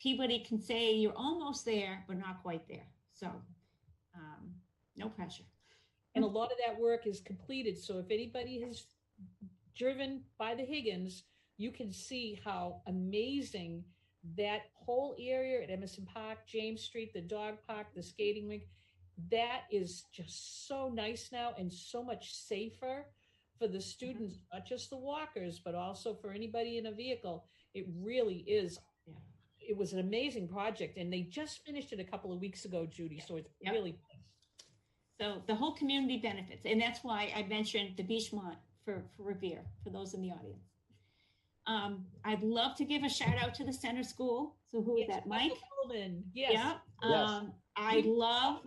Peabody can say you're almost there, but not quite there. So no pressure. And a lot of that work is completed. So if anybody has driven by the Higgins, you can see how amazing that whole area at Emerson Park, James Street, the dog park, the skating rink, that is just so nice now and so much safer for the students, not just the walkers, but also for anybody in a vehicle. It really is. It was an amazing project, and they just finished it a couple of weeks ago, Judy. So it's really. So the whole community benefits, and that's why I mentioned the Beachmont for Revere, for those in the audience. I'd love to give a shout out to the center school. So who is that, Mike? Yes. Yeah. I love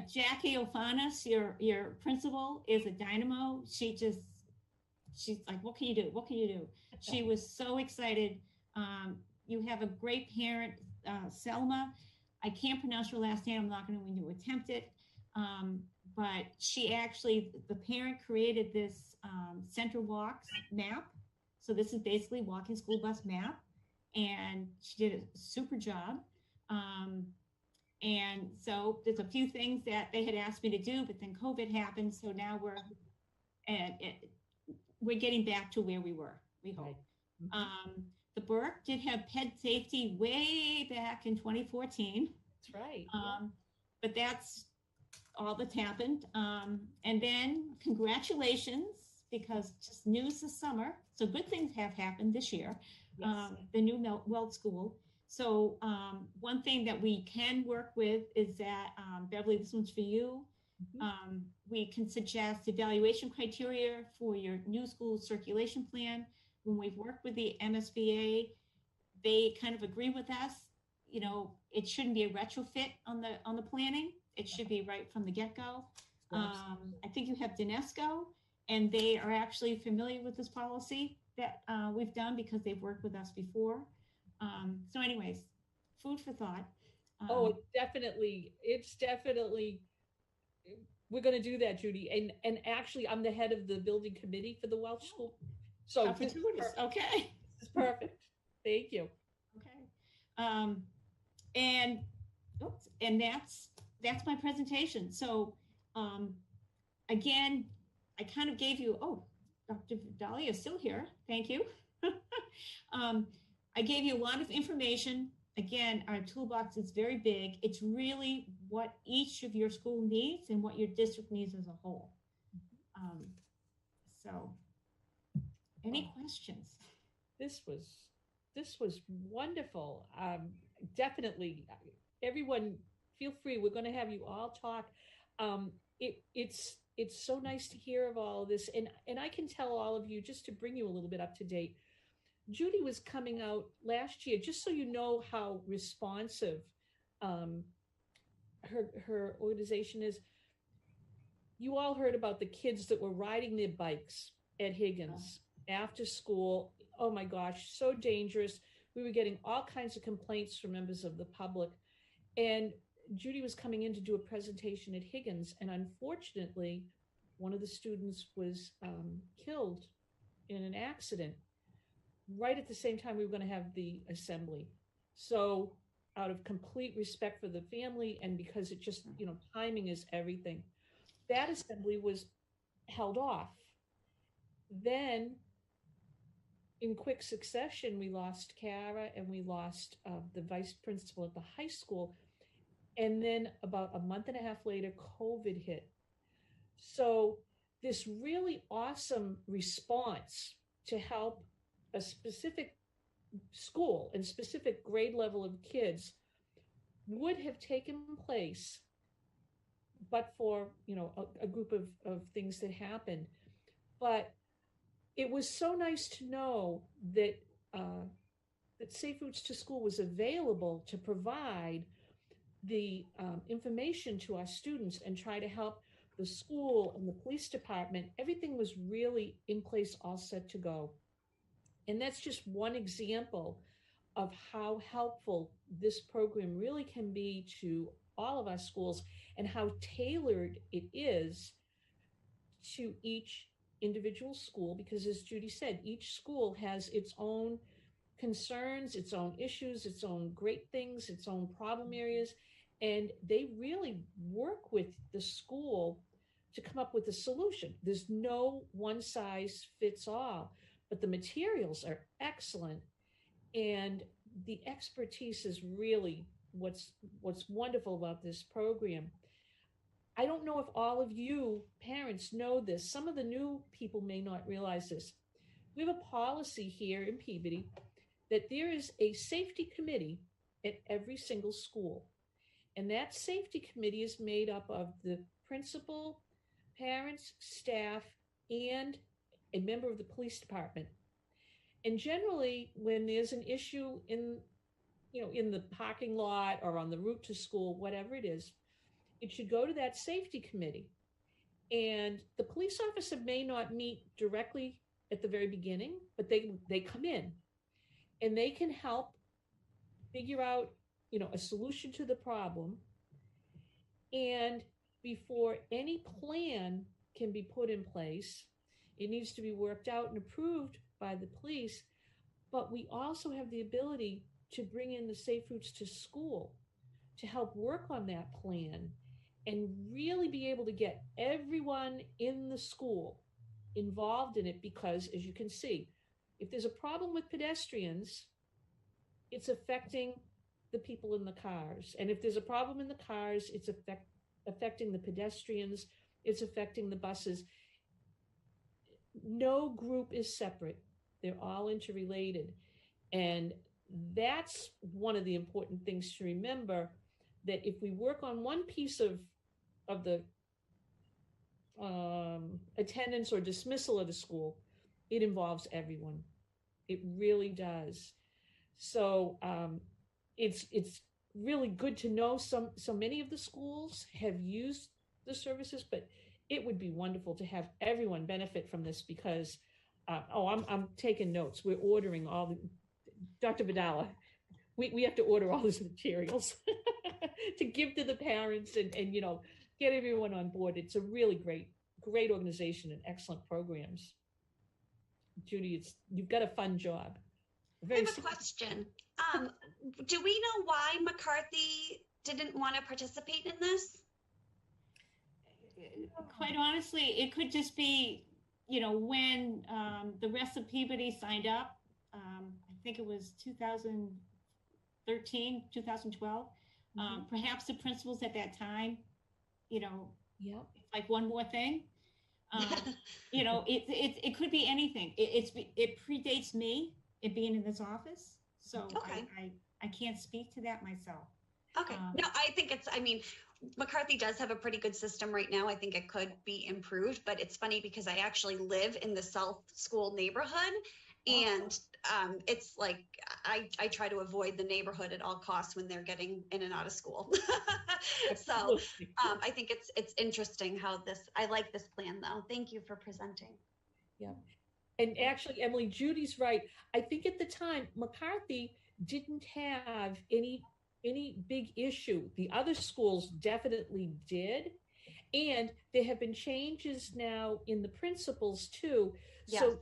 Jackie Ophanis, your principal is a dynamo. She's like, what can you do? What can you do? She was so excited You have a great parent, Selma. I can't pronounce her last name. I'm not going to attempt it. But she actually, the parent created this center walks map. So this is basically walking school bus map. And she did a super job. And so there's a few things that they had asked me to do, but then COVID happened. So now we're getting back to where we were, we hope. Right. The Burke did have ped safety way back in 2014. That's right. But that's all that's happened. And then congratulations, because just news this summer. So good things have happened this year. Yes. The new Weld School. So one thing that we can work with is that, Beverly, this one's for you. Mm-hmm. We can suggest evaluation criteria for your new school circulation plan. When we've worked with the MSBA, they kind of agree with us. You know, it shouldn't be a retrofit on the planning. It should be right from the get-go. I think you have Dinesco, and they are actually familiar with this policy that we've done because they've worked with us before. So anyways, food for thought. It's definitely, we're going to do that, Judy. And actually, I'm the head of the building committee for the Welsh School. So opportunities. Okay. This is perfect. Thank you. Okay. And that's my presentation. So again, I kind of gave you, Dr. Vidalia is still here. Thank you. I gave you a lot of information. Again, our toolbox is very big. It's really what each of your school needs and what your district needs as a whole. So any questions? This was wonderful. Definitely, everyone feel free. We're going to have you all talk. It's so nice to hear of all of this. And I can tell all of you, just to bring you a little bit up to date, Judy was coming out last year, just so you know how responsive her organization is. You all heard about the kids that were riding their bikes at Higgins after school. Oh my gosh, so dangerous. We were getting all kinds of complaints from members of the public. And Judy was coming in to do a presentation at Higgins. And unfortunately, one of the students was killed in an accident right at the same time we were going to have the assembly. So out of complete respect for the family, and because it just, timing is everything, that assembly was held off. Then in quick succession, we lost Kara and we lost the vice principal at the high school. And then about a month and a half later, COVID hit. So this really awesome response to help a specific school and specific grade level of kids would have taken place, but for, a group of things that happened. But it was so nice to know that that Safe Routes to School was available to provide the information to our students and try to help the school and the police department. Everything was really in place, all set to go. And that's just one example of how helpful this program really can be to all of our schools and how tailored it is to each individual school, because as Judy said, each school has its own concerns, its own issues, its own great things, its own problem areas, and they really work with the school to come up with a solution. There's no one size fits all, but the materials are excellent, and the expertise is really what's wonderful about this program. I don't know if all of you parents know this. Some of the new people may not realize this. We have a policy here in Peabody that there is a safety committee at every single school. And that safety committee is made up of the principal, parents, staff, and a member of the police department. And generally, when there's an issue in the parking lot or on the route to school, whatever it is, it should go to that safety committee. And the police officer may not meet directly at the very beginning, but they come in. and they can help figure out, a solution to the problem. And before any plan can be put in place, it needs to be worked out and approved by the police. But we also have the ability to bring in the Safe Routes to School to help work on that plan and really be able to get everyone in the school involved in it, because as you can see, if there's a problem with pedestrians, it's affecting the people in the cars. And if there's a problem in the cars, it's affecting the pedestrians, it's affecting the buses. No group is separate. They're all interrelated. And that's one of the important things to remember, that if we work on one piece of the attendance or dismissal of the school, it involves everyone. It really does. So it's really good to know so many of the schools have used the services, but it would be wonderful to have everyone benefit from this, because I'm taking notes. We're ordering all the, Dr. Vidal, we have to order all these materials to give to the parents and get everyone on board. It's a really great organization and excellent programs. Judy, you've got a fun job. I have a question. Do we know why McCarthy didn't want to participate in this? Quite honestly, it could just be, when the rest of Peabody signed up, I think it was 2013, 2012. Perhaps the principals at that time, like one more thing. It could be anything. It predates me, it being in this office. So okay. I can't speak to that myself. Okay. No, I think McCarthy does have a pretty good system right now. I think it could be improved, but it's funny because I actually live in the South School neighborhood, and it's like I try to avoid the neighborhood at all costs when they're getting in and out of school. So I think it's interesting how I like this plan though. Thank you for presenting. Yeah. And actually, Emily, Judy's right. I think at the time, McCarthy didn't have any big issue. The other schools definitely did. And there have been changes now in the principals too. Yeah. So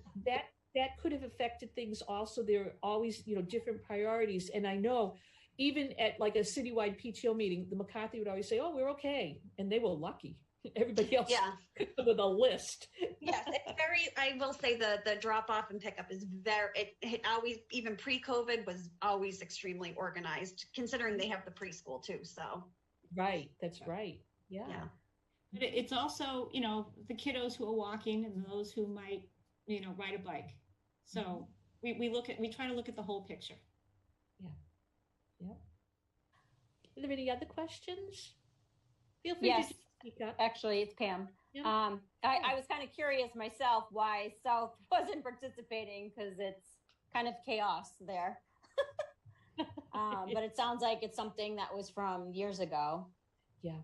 that could have affected things also. There are always, different priorities. And I know even at like a citywide PTO meeting, the McCarthy would always say, oh, we're okay. And they were lucky. Everybody else with a list. Yes, it's I will say the drop off and pickup is it always, even pre-COVID, was always extremely organized, considering they have the preschool too. So. Right. That's right. Yeah. But it's also, the kiddos who are walking and those who might, ride a bike. So we try to look at the whole picture. Yeah. Yeah. Are there any other questions? Feel free yes. to speak up. Actually, it's Pam. Yeah. I was kind of curious myself why South wasn't participating, because it's kind of chaos there. But it sounds like it's something that was from years ago. Yeah.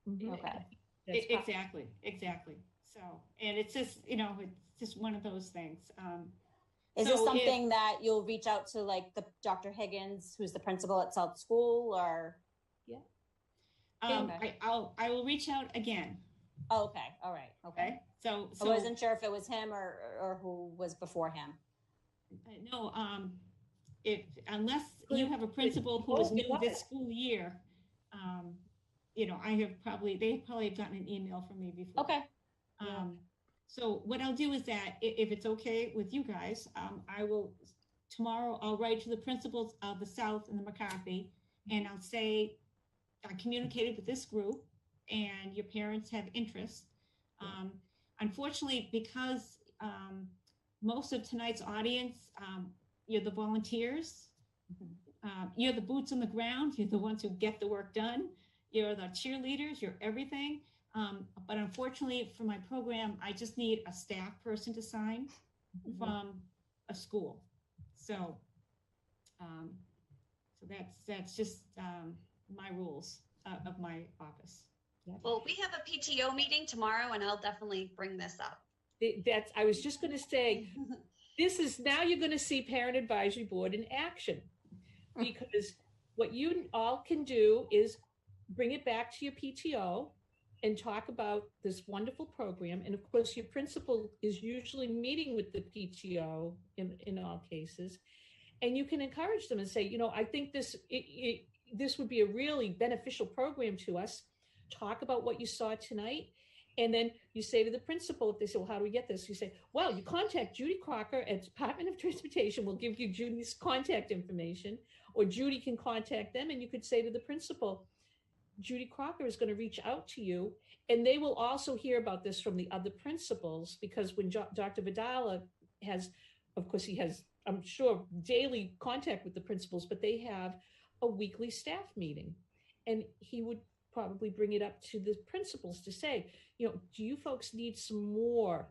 Mm-hmm. Okay. Exactly. So, and it's just, it's just one of those things. Is this something that you'll reach out to, like the Dr. Higgins, who's the principal at South School, or? Yeah. I will reach out again. Oh, okay. All right. Okay. So I wasn't sure if it was him or who was before him. No. Unless you have a principal who is new this school year, they probably have gotten an email from me before. Okay. So what I'll do is that if it's okay with you guys, tomorrow I'll write to the principals of the South and the McCarthy, and I'll say, I communicated with this group and your parents have interest. Unfortunately, because most of tonight's audience, you're the volunteers, you're the boots on the ground, you're the ones who get the work done, you're the cheerleaders, you're everything. But unfortunately for my program, I just need a staff person to sign from a school. So, that's just my rules of my office. Well, we have a PTO meeting tomorrow, and I'll definitely bring this up. I was just going to say, this is now you're going to see Parent Advisory Board in action, because what you all can do is bring it back to your PTO and talk about this wonderful program. And of course, your principal is usually meeting with the PTO in all cases. And you can encourage them and say, you know, I think this would be a really beneficial program to us. Talk about what you saw tonight. And then you say to the principal, if they say, well, how do we get this? You say, well, you contact Judy Crocker at Department of Transportation. We'll give you Judy's contact information, or Judy can contact them. And you could say to the principal, Judy Crocker is going to reach out to you. And they will also hear about this from the other principals, because when Dr. Vidal has, of course, he has, I'm sure, daily contact with the principals, but they have a weekly staff meeting. And he would probably bring it up to the principals to say, you know, do you folks need some more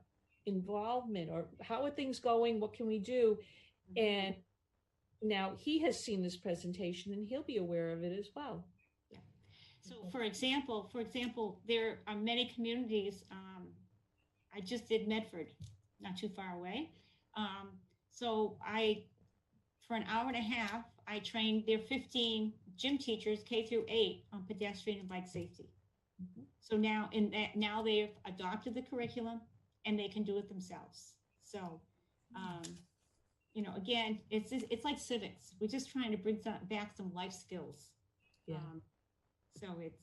involvement, or how are things going? What can we do? And now he has seen this presentation and he'll be aware of it as well. Yeah. So for example, there are many communities. I just did Medford, not too far away. So for an hour and a half, I trained their 15 gym teachers, K through 8, on pedestrian and bike safety. So now they've adopted the curriculum and they can do it themselves. So, you know, again, it's like civics. We're just trying to bring back some life skills. Yeah. So it's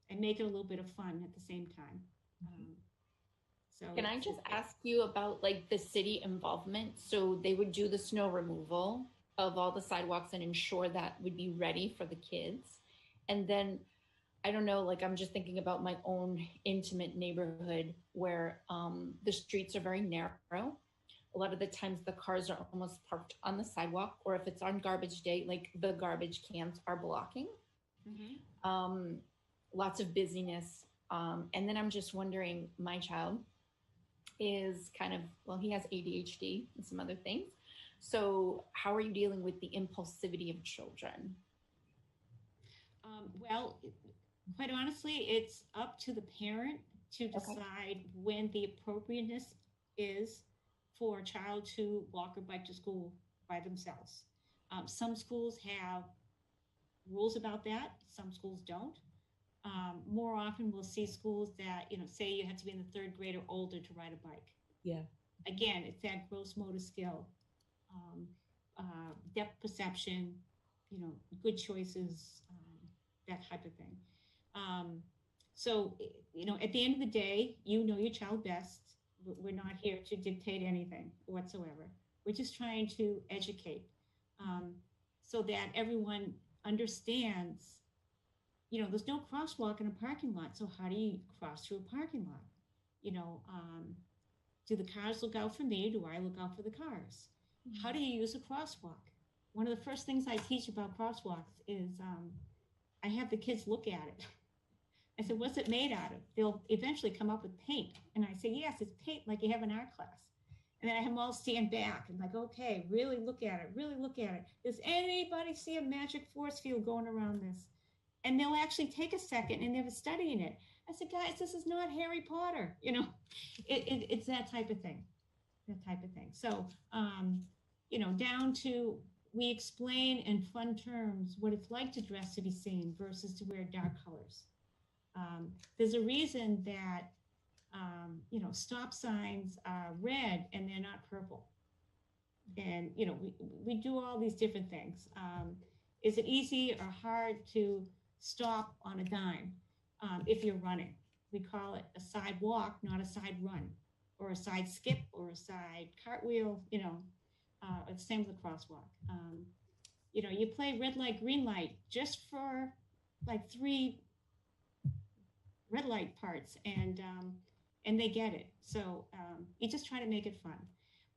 and make it a little bit of fun at the same time. So can I just ask you about like the city involvement? So they would do the snow removal of all the sidewalks and ensure that would be ready for the kids. And then, I don't know, like I'm just thinking about my own intimate neighborhood where the streets are very narrow. A lot of the times the cars are almost parked on the sidewalk, or if it's on garbage day, like the garbage cans are blocking. Lots of busyness. And then I'm just wondering, my child is kind of, well, he has ADHD and some other things. So how are you dealing with the impulsivity of children? Well, quite honestly, it's up to the parent to decide when the appropriateness is for a child to walk or bike to school by themselves. Some schools have rules about that. Some schools don't. More often we'll see schools that, you know, say you have to be in the 3rd grade or older to ride a bike. Yeah. Again, it's that gross motor skill, depth perception, you know, good choices, that type of thing. So, you know, at the end of the day, you know your child best. We're not here to dictate anything whatsoever. We're just trying to educate so that everyone understands, you know, there's no crosswalk in a parking lot. So how do you cross through a parking lot? You know, do the cars look out for me? Do I look out for the cars? How do you use a crosswalk? One of the first things I teach about crosswalks is I have the kids look at it. I said, what's it made out of? They'll eventually come up with paint. And I say, yes, it's paint like you have in art class. And then I have them all stand back and like, okay, really look at it, really look at it. Does anybody see a magic force field going around this? And they'll actually take a second and they're studying it. I said, guys, this is not Harry Potter. You know, it's that type of thing, So, you know, down to, we explain in fun terms what it's like to dress to be seen versus to wear dark colors. There's a reason that, you know, stop signs are red and they're not purple. And, you know, we do all these different things. Is it easy or hard to stop on a dime if you're running? We call it a side walk, not a side run, or a side skip, or a side cartwheel, you know. It's the same with the crosswalk. You know, you play red light, green light just for like 3 red light parts, and they get it. So you just try to make it fun,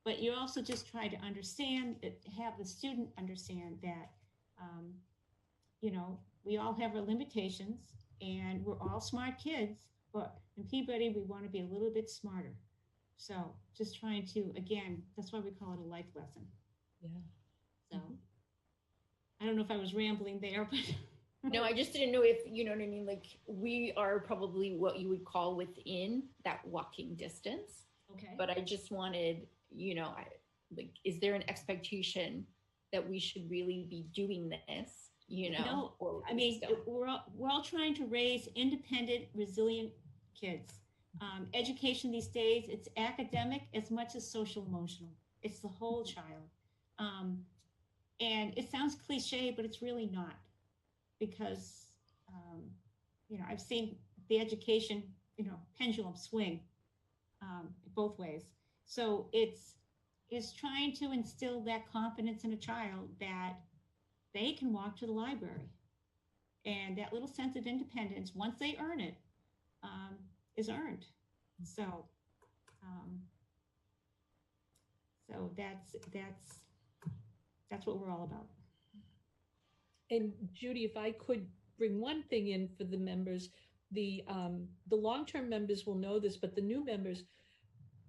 but you also just try to understand that, have the student understand that, you know, we all have our limitations and we're all smart kids, but in Peabody, we want to be a little bit smarter. So just trying to, again, that's why we call it a life lesson. Yeah. So I don't know if I was rambling there, but. No, I just didn't know if, you know what I mean? Like, we are probably what you would call within that walking distance. Okay. But I just wanted, you know, like, is there an expectation that we should really be doing this, No, or I mean, still? we're all trying to raise independent, resilient kids. Education these days, it's academic as much as social emotional. It's the whole child. And it sounds cliche, but it's really not, because, I've seen the education, pendulum swing both ways. So it's trying to instill that confidence in a child that they can walk to the library, and that little sense of independence, once they earn it, is earned. So that's what we're all about. And Judy, if I could bring one thing in for the members, the long-term members will know this, but the new members,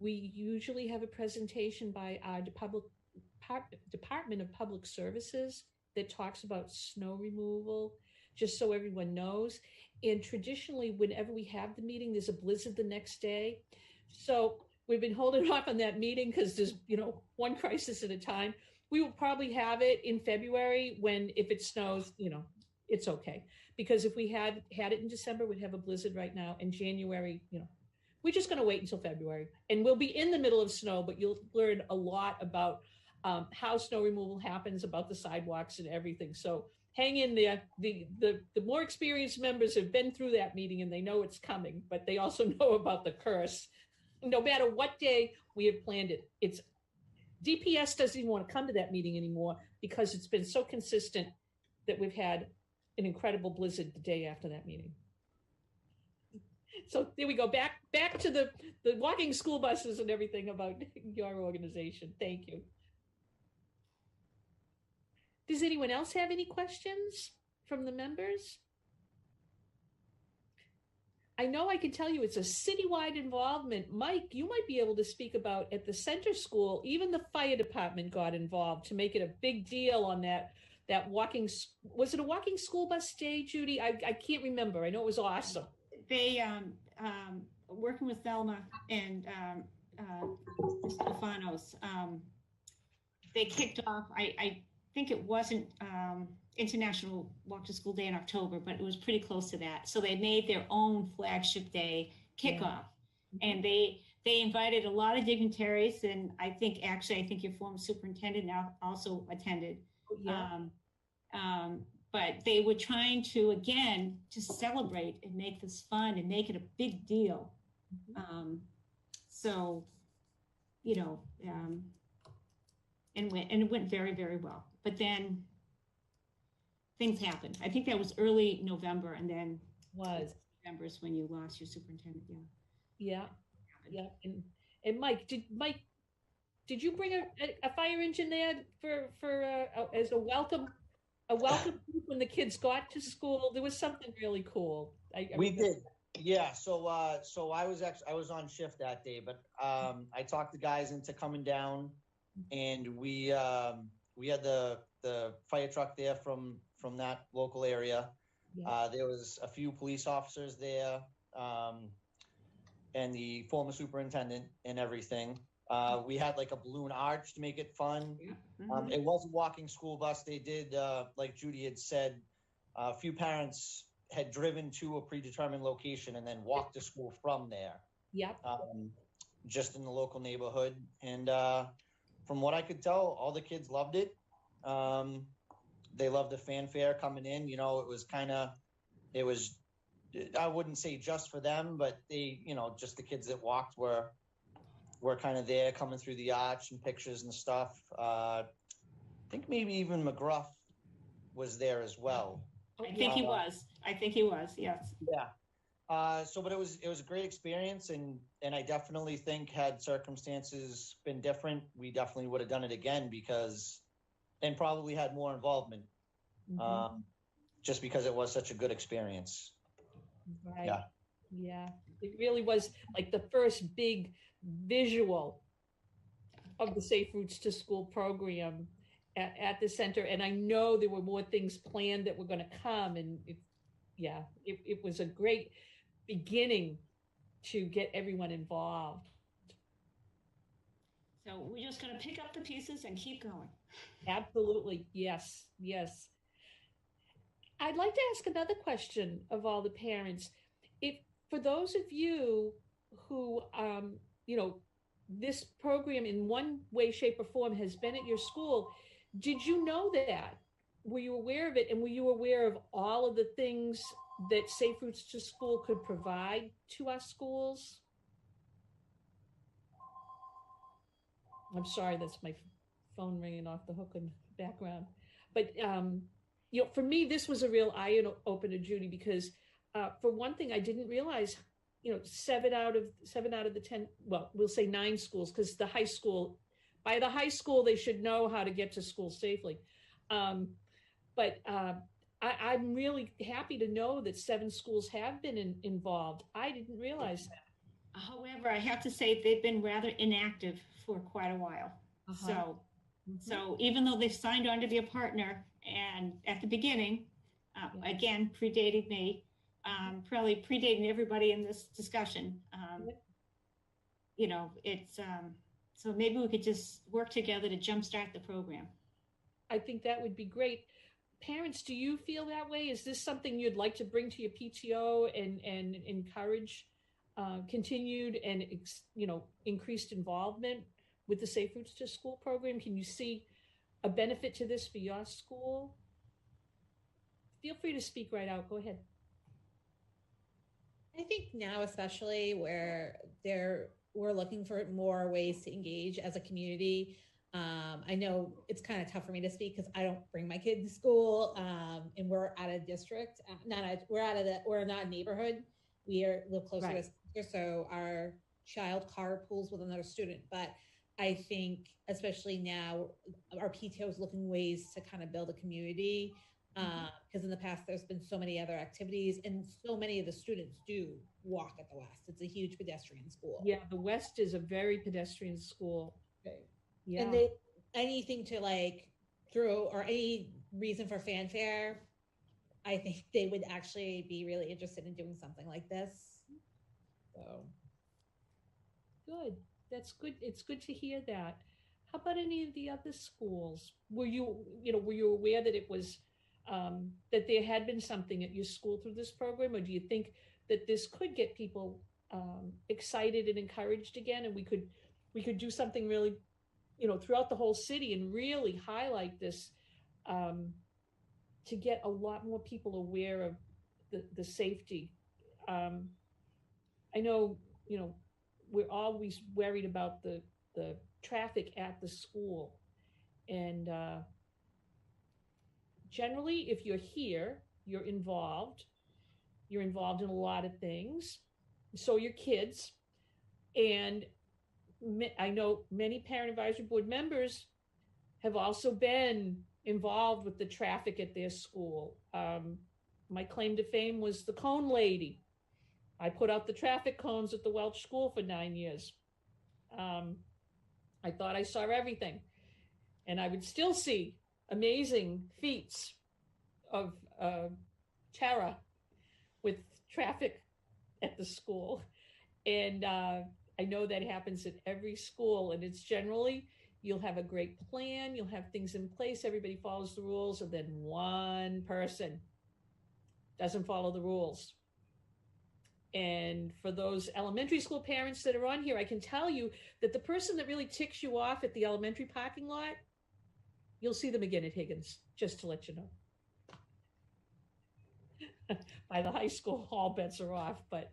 we usually have a presentation by our Department of Public Services that talks about snow removal, just so everyone knows. And traditionally, whenever we have the meeting, there's a blizzard the next day. So we've been holding off on that meeting because there's, one crisis at a time. We will probably have it in February when, if it snows, it's okay. Because if we had it in December, we'd have a blizzard right now. In January, we're just going to wait until February. And we'll be in the middle of snow, but you'll learn a lot about how snow removal happens, about the sidewalks and everything. So hang in there. The more experienced members have been through that meeting and they know it's coming, but they also know about the curse. No matter what day we have planned it, DPS doesn't even want to come to that meeting anymore because it's been so consistent that we've had an incredible blizzard the day after that meeting. So there we go. Back to the walking school buses and everything about your organization. Thank you. Does anyone else have any questions from the members? I know I can tell you it's a citywide involvement. Mike, you might be able to speak about at the center school, even the fire department got involved to make it a big deal on that walking. Was it a walking school bus day, Judy? I can't remember. I know it was awesome. They, working with Thelma and Stefanos, they kicked off, I think it wasn't International Walk to School Day in October, but it was pretty close to that. So they made their own flagship day kickoff. Yeah. And they invited a lot of dignitaries, and I think your former superintendent now also attended. Yeah. But they were trying to, again, to celebrate and make this fun and make it a big deal. Mm-hmm. And it went very, very well. But then things happened. I think that was early November, and then November is when you lost your superintendent. Yeah. And Mike, did you bring a fire engine there for as a welcome when the kids got to school? There was something really cool. We did. Yeah. So I was on shift that day, but I talked the guys into coming down, and we had the fire truck there from that local area. Yeah. There was a few police officers there, and the former superintendent and everything. We had like a balloon arch to make it fun. Mm-hmm. It was a walking school bus. They did, like Judy had said, a few parents had driven to a predetermined location and then walked to school from there. Yep. Just in the local neighborhood. And from what I could tell, all the kids loved it. They loved the fanfare coming in. It was, I wouldn't say just for them, but they, just the kids that walked were kind of there coming through the arch and pictures and stuff. I think maybe even McGruff was there as well. I think he was, yes. Yeah. But it was a great experience, and I definitely think had circumstances been different, we definitely would have done it again and probably had more involvement, just because it was such a good experience. Right. Yeah. It really was like the first big visual of the Safe Routes to School program at the center. And I know there were more things planned that were going to come. And it was a great beginning to get everyone involved. So we're just going to pick up the pieces and keep going. Absolutely. Yes. Yes. I'd like to ask another question of all the parents. If for those of you who, this program in one way, shape, or form has been at your school, did you know that? Were you aware of it? And were you aware of all of the things that Safe Routes to School could provide to our schools? I'm sorry, that's my phone ringing off the hook in the background. But, for me, this was a real eye-opener, Judy, because for one thing, I didn't realize, 7 out of the 10, well, we'll say 9 schools, because by the high school, they should know how to get to school safely. But I'm really happy to know that 7 schools have been involved. I didn't realize that. However, I have to say they've been rather inactive for quite a while. So even though they've signed on to be a partner, and at the beginning, again, predating me, probably predating everybody in this discussion, it's, so maybe we could just work together to jumpstart the program. I think that would be great. Parents, do you feel that way? Is this something you'd like to bring to your PTO and encourage continued and increased involvement with the Safe Routes to School program? Can you see a benefit to this for your school? Feel free to speak right out. Go ahead. I think now, especially where we're looking for more ways to engage as a community. I know it's kind of tough for me to speak because I don't bring my kid to school, and we're out of district. We're not a neighborhood. We live closer to school, so our child carpools with another student. But I think, especially now, our PTO is looking ways to kind of build a community, because in the past there's been so many other activities, and so many of the students do walk at the West. It's a huge pedestrian school. Yeah, the West is a very pedestrian school. Right. Yeah. And anything to throw, or any reason for fanfare, I think they would actually be really interested in doing something like this. So good. That's good. It's good to hear that. How about any of the other schools? Were you aware that it was that there had been something at your school through this program, or do you think that this could get people excited and encouraged again, and we could do something really, throughout the whole city and really highlight this to get a lot more people aware of the safety. I know, we're always worried about the traffic at the school, and generally, if you're here, you're involved in a lot of things. So your kids, and I know many parent advisory board members have also been involved with the traffic at their school. My claim to fame was the cone lady. I put out the traffic cones at the Welch School for 9 years. I thought I saw everything, and I would still see amazing feats of terror with traffic at the school. And I know that happens at every school, and it's generally, you'll have a great plan, you'll have things in place, everybody follows the rules, and then one person doesn't follow the rules. And for those elementary school parents that are on here, I can tell you that the person that really ticks you off at the elementary parking lot, you'll see them again at Higgins, just to let you know. By the high school, all bets are off. But,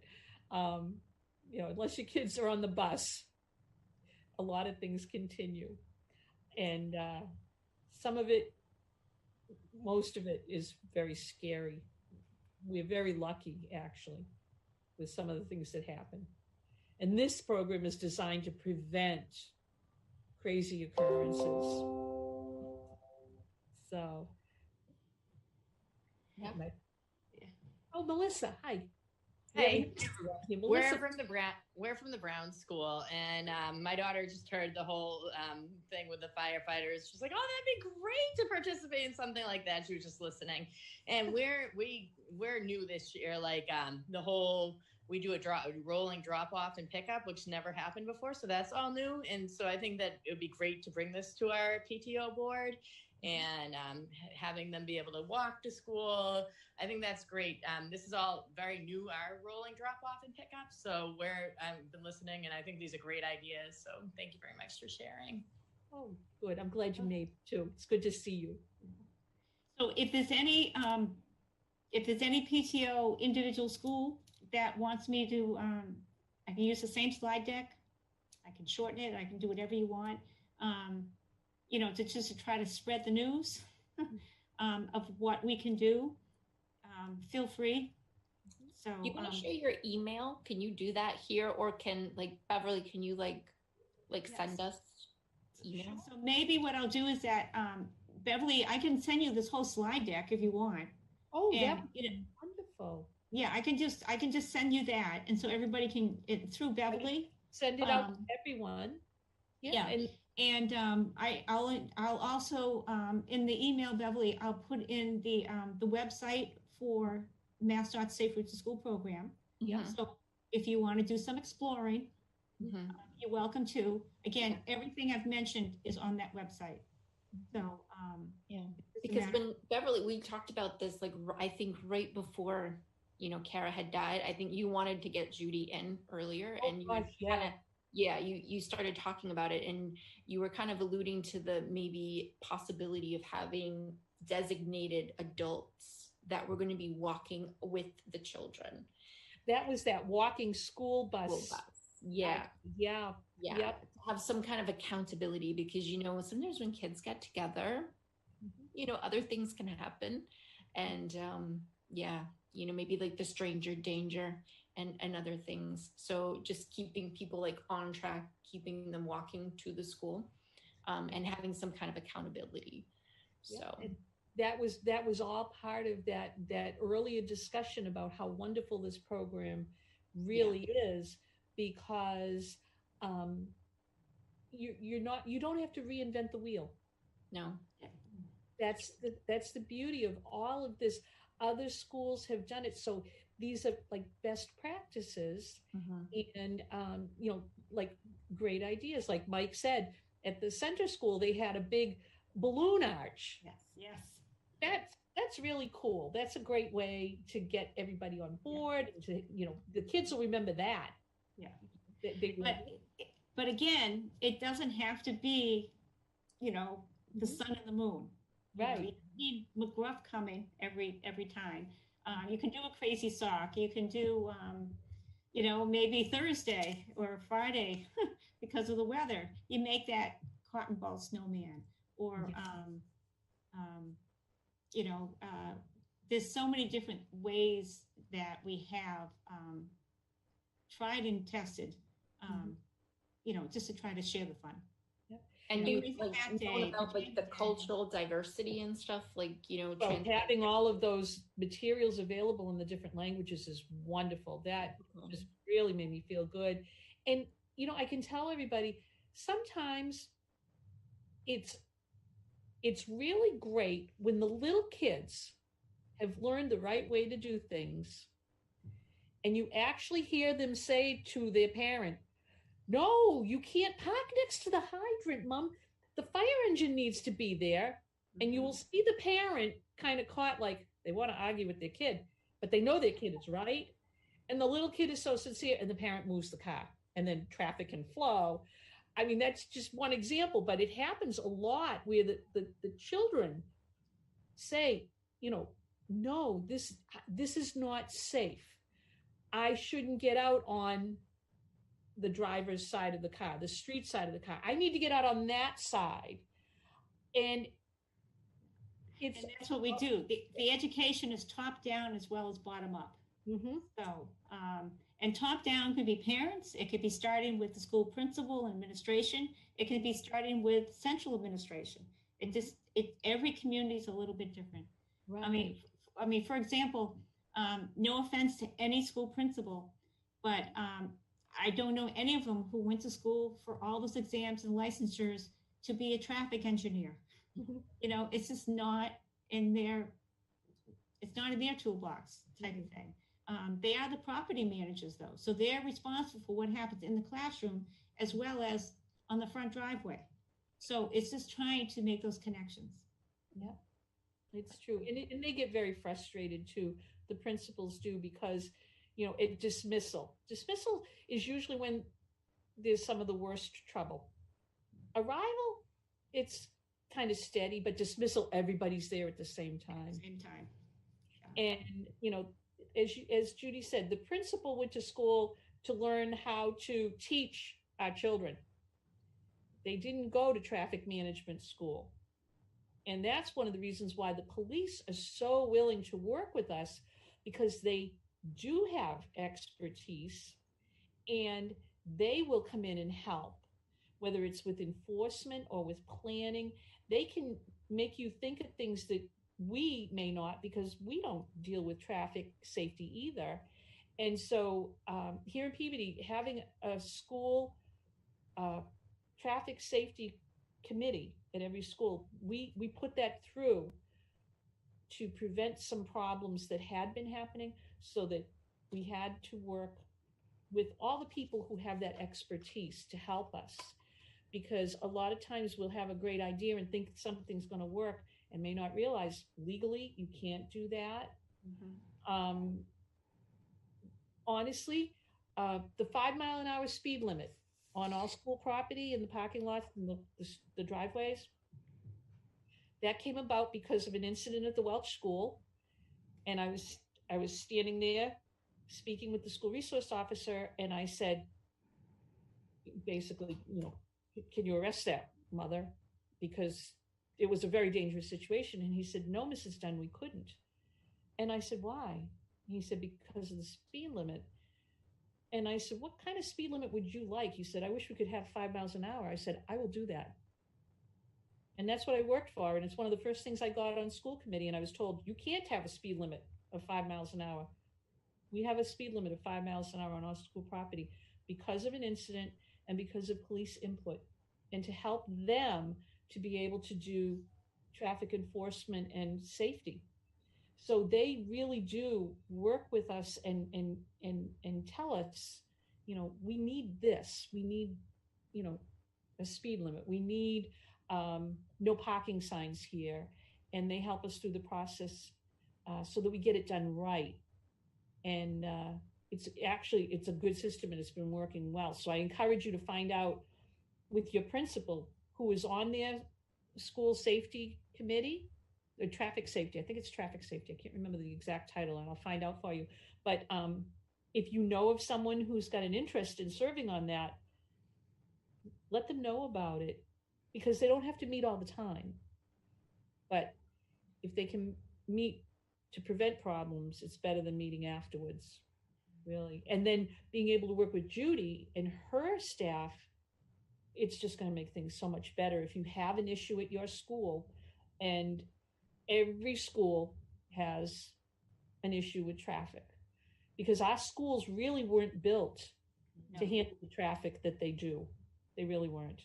unless your kids are on the bus, a lot of things continue. And most of it is very scary. We're very lucky, actually, with some of the things that happen. And this program is designed to prevent crazy occurrences. So, yep. Oh, Melissa, hi. Hey, Melissa. we're from the Brown School, and my daughter just heard the whole thing with the firefighters. She's like, "Oh, that'd be great to participate in something like that." She was just listening, and we're new this year. Like the whole we do a rolling drop off and pickup, which never happened before. So that's all new. And so I think that it would be great to bring this to our PTO board and having them be able to walk to school. I think that's great. This is all very new, our rolling drop off and pickup. So I've been listening, and I think these are great ideas. So thank you very much for sharing. Oh, good. I'm glad you made it too. It's good to see you. So if there's any PTO individual school that wants me to, I can use the same slide deck. I can shorten it. I can do whatever you want. To try to spread the news of what we can do. Feel free. So you want to share your email? Can you do that here, or can Beverly? Can you send us email? So maybe what I'll do is that Beverly, I can send you this whole slide deck if you want. Oh, that would be wonderful. Yeah, I can just send you that, and so everybody can through Beverly send it out to everyone. Yeah. I'll also in the email, Beverly, I'll put in the website for MassDOT Safe Routes to School program. Yeah. So if you want to do some exploring, you're welcome to. Again, everything I've mentioned is on that website. So because when Beverly, we talked about this, I think right before Kara had died. I think you wanted to get Judy in earlier, and you started talking about it, and you were kind of alluding to the maybe possibility of having designated adults that were going to be walking with the children. That was that walking school bus. Yeah. Yep. Have some kind of accountability, because sometimes when kids get together, other things can happen, and maybe the stranger danger and other things. So just keeping people on track, keeping them walking to the school, and having some kind of accountability. So that was all part of that earlier discussion about how wonderful this program really is, because you don't have to reinvent the wheel. No. That's the beauty of all of this. Other schools have done it. So these are best practices, and great ideas. Like Mike said, at the center school, they had a big balloon arch. Yes. That's really cool. That's a great way to get everybody on board. To the kids will remember that. Yeah. But again, it doesn't have to be, the sun and the moon. Right. You need McGruff coming every time. You can do a crazy sock. You can do, maybe Thursday or Friday because of the weather. You make that cotton ball snowman, or there's so many different ways that we have tried and tested, just to try to share the fun. And you about the cultural diversity and stuff, having all of those materials available in the different languages is wonderful. That just really made me feel good. And I can tell everybody, sometimes it's really great when the little kids have learned the right way to do things, and you actually hear them say to their parent, "No, you can't park next to the hydrant, Mom. The fire engine needs to be there." And you will see the parent kind of caught they want to argue with their kid, but they know their kid is right. And the little kid is so sincere, and the parent moves the car, and then traffic can flow. I mean, that's just one example, but it happens a lot where the children say, "No, this is not safe. I shouldn't get out on the driver's side of the car, the street side of the car. I need to get out on that side." And that's what we do. The education is top down as well as bottom up. So, and top down could be parents. It could be starting with the school principal and administration. It could be starting with central administration. Every community is a little bit different. Right. I mean, for example, no offense to any school principal, but I don't know any of them who went to school for all those exams and licensures to be a traffic engineer. It's just not in their toolbox type of thing. They are the property managers though. So they're responsible for what happens in the classroom as well as on the front driveway. So it's just trying to make those connections. Yeah, it's true. And they get very frustrated too. The principals do, because, dismissal is usually when there's some of the worst trouble. Arrival, it's kind of steady, but dismissal, everybody's there at the same time. Same time. Yeah. And, as Judy said, the principal went to school to learn how to teach our children. They didn't go to traffic management school. And that's one of the reasons why the police are so willing to work with us, because they do have expertise and they will come in and help, whether it's with enforcement or with planning. They can make you think of things that we may not, because we don't deal with traffic safety either. And so here in Peabody, having a school traffic safety committee at every school, we put that through to prevent some problems that had been happening, so that we had to work with all the people who have that expertise to help us. Because a lot of times we'll have a great idea and think something's going to work and may not realize legally you can't do that. Mm-hmm. Honestly, the 5 mile an hour speed limit on all school property in the parking lots and the driveways, that came about because of an incident at the Welch School. And I was standing there speaking with the school resource officer, and I said, basically, can you arrest that, mother? Because it was a very dangerous situation. And he said, no, Mrs. Dunn, we couldn't. And I said, why? And he said, because of the speed limit. And I said, what kind of speed limit would you like? He said, I wish we could have 5 miles an hour. I said, I will do that. And that's what I worked for. And it's one of the first things I got on school committee. And I was told, you can't have a speed limit of 5 miles an hour. We have a speed limit of 5 miles an hour on our school property because of an incident and because of police input, and to help them to be able to do traffic enforcement and safety. So they really do work with us and tell us, we need this. We need, a speed limit. We need no parking signs here. And they help us through the process so that we get it done right. And it's a good system, and it's been working well. So I encourage you to find out with your principal who is on their school safety committee, or traffic safety. I think it's traffic safety. I can't remember the exact title, and I'll find out for you. But if you know of someone who's got an interest in serving on that, let them know about it, because they don't have to meet all the time. But if they can meet to prevent problems, it's better than meeting afterwards, really. And then being able to work with Judy and her staff, it's just going to make things so much better. If you have an issue at your school, and every school has an issue with traffic, because our schools really weren't built to handle the traffic that they do. They really weren't.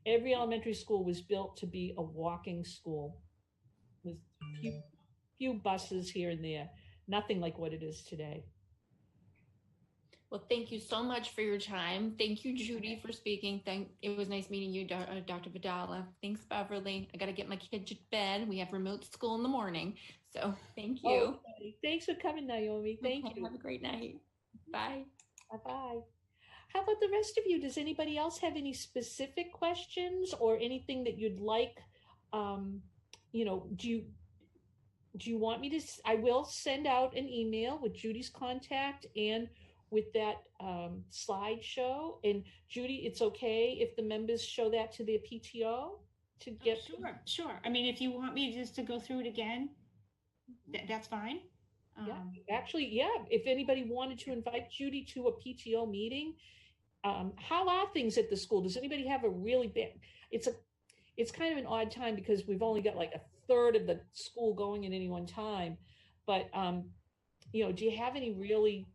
Every elementary school was built to be a walking school with few buses here and there, nothing like what it is today. Well, thank you so much for your time. Thank you, Judy, for speaking. It was nice meeting you, Dr. Vidala. Thanks, Beverly. I got to get my kids to bed. We have remote school in the morning. So thank you. Oh, okay. Thanks for coming, Naomi. Thank you. Have a great night. Bye. Bye-bye. How about the rest of you? Does anybody else have any specific questions or anything that you'd like? Do you want me to? I will send out an email with Judy's contact and with that slideshow. And Judy, it's okay if the members show that to their PTO to get. Sure. I mean, if you want me just to go through it again, that's fine. Yeah, actually, yeah. If anybody wanted to invite Judy to a PTO meeting, how are things at the school? Does anybody have a really bad? It's kind of an odd time because we've only got like a third of the school going at any one time. But do you have any really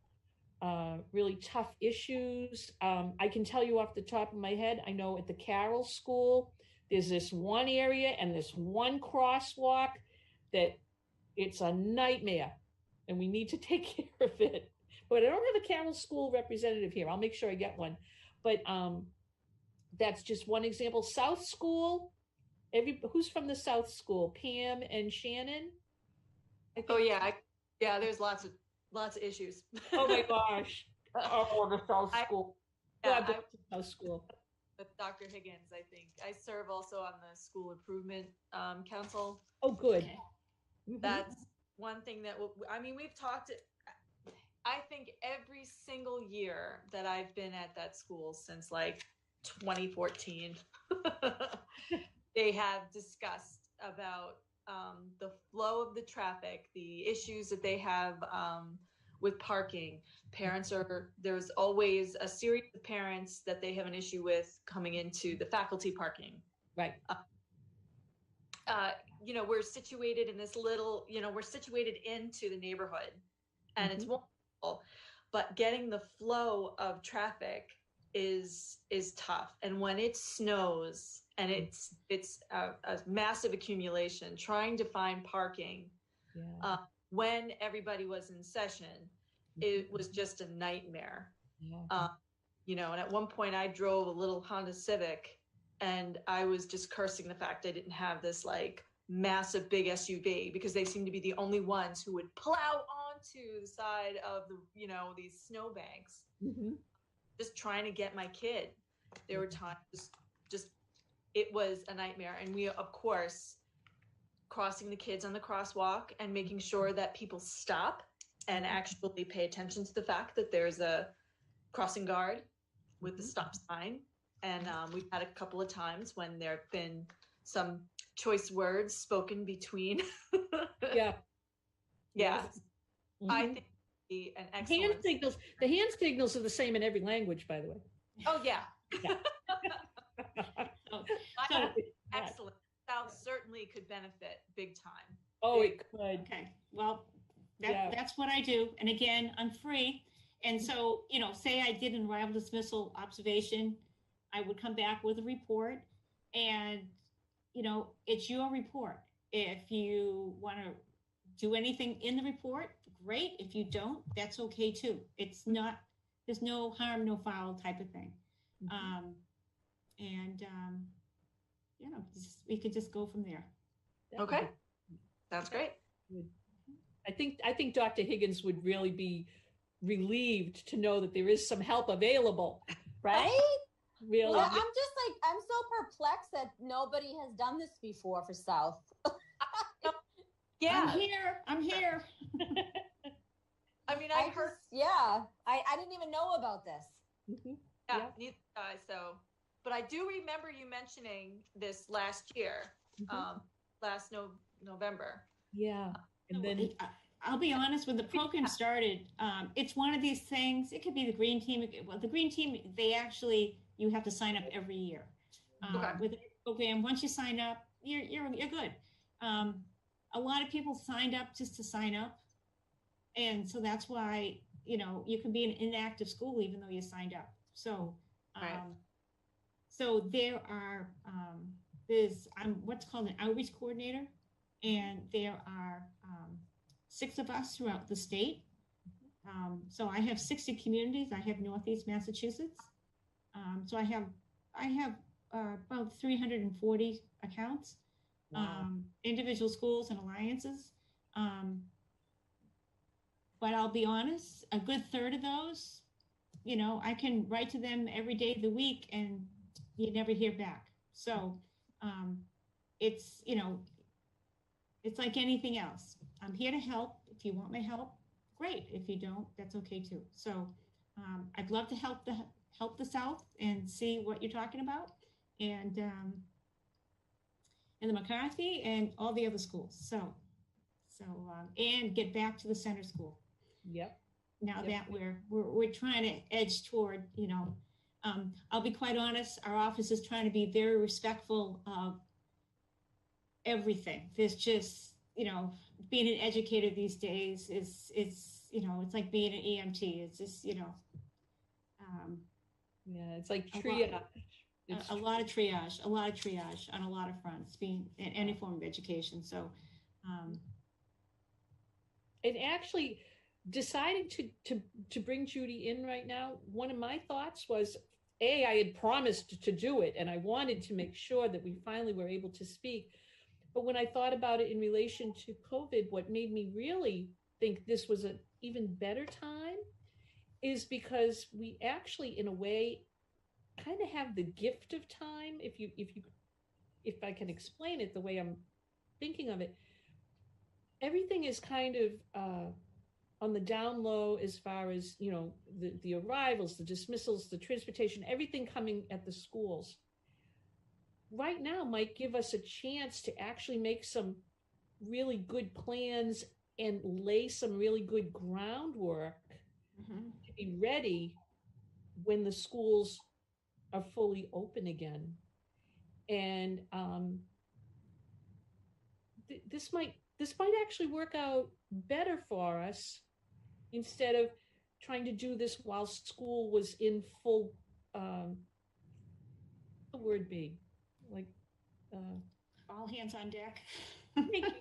tough issues? I can tell you off the top of my head, I know at the Carroll School, there's this one area and this one crosswalk that it's a nightmare, and we need to take care of it. but I don't have a Carroll School representative here. I'll make sure I get one. But that's just one example. South School, who's from the South School? Pam and Shannon? Oh yeah, yeah. There's lots of issues. Oh my gosh. Oh, the South School. Yeah, South School. With Dr. Higgins, I think I serve also on the School Improvement Council. Oh, good. Okay. That's one thing that we've talked. I think every single year that I've been at that school since like 2014, they have discussed about the flow of the traffic, the issues that they have with parking. There's always a series of parents that they have an issue with coming into the faculty parking. Right. We're situated in this little, we're situated into the neighborhood, and it's wonderful, but getting the flow of traffic is tough. And when it snows and it's a massive accumulation, trying to find parking when everybody was in session, it was just a nightmare. And at one point I drove a little Honda Civic, and I was just cursing the fact I didn't have this like massive big SUV, because they seemed to be the only ones who would plow onto the side of the these snowbanks. Just trying to get my kid. There were times just it was a nightmare. And we, of course, crossing the kids on the crosswalk and making sure that people stop and actually pay attention to the fact that there's a crossing guard with the stop sign. And we've had a couple of times when there have been some choice words spoken between. Yeah. I think it'd be an excellent. The hand signals are the same in every language, by the way. Oh yeah. Excellent. South certainly could benefit big time. Oh, it could. Okay. Well, that's what I do. And again, I'm free. And so, say I did an arrival dismissal observation, I would come back with a report, and, it's your report. If you want to do anything in the report, great. If you don't, that's okay too. There's no harm, no foul type of thing. We could just go from there. Okay. Sounds great. I think Dr. Higgins would really be relieved to know that there is some help available. Right? Really? Well, I'm so perplexed that nobody has done this before for South. Yeah. I'm here. I didn't even know about this. Yeah, neither but I do remember you mentioning this last year, last November. Yeah. And then I'll be honest, when the program started, it's one of these things. It could be the green team. Well, the green team, you have to sign up every year. With the program, once you sign up, you're good. A lot of people signed up just to sign up, and so that's why you can be an inactive school even though you signed up. So, so there are I'm what's called an outreach coordinator, and there are 6 of us throughout the state. So I have 60 communities. I have Northeast Massachusetts. So I have about 340 accounts, individual schools and alliances. But I'll be honest, a good third of those, I can write to them every day of the week and you never hear back. So it's like anything else. I'm here to help. If you want my help, great. If you don't, that's okay too. So I'd love to help the South and see what you're talking about, and the McCarthy and all the other schools. So and get back to the center school. Yep. Now that we're trying to edge toward, I'll be quite honest, our office is trying to be very respectful of everything. There's just, being an educator these days is it's like being an EMT. It's just, it's like triage. A lot of triage on a lot of fronts, being in any form of education. So, and actually, deciding to bring Judy in right now, one of my thoughts was, I had promised to do it, and I wanted to make sure that we finally were able to speak. But when I thought about it in relation to COVID, what made me really think this was an even better time is because we actually, in a way, kind of have the gift of time. If I can explain it the way I'm thinking of it, everything is kind of on the down low as far as, the arrivals, the dismissals, the transportation, everything coming at the schools. Right now might give us a chance to actually make some really good plans and lay some really good groundwork to be ready when the schools are fully open again. And this might actually work out better for us, instead of trying to do this while school was in full, the word be like, all hands on deck.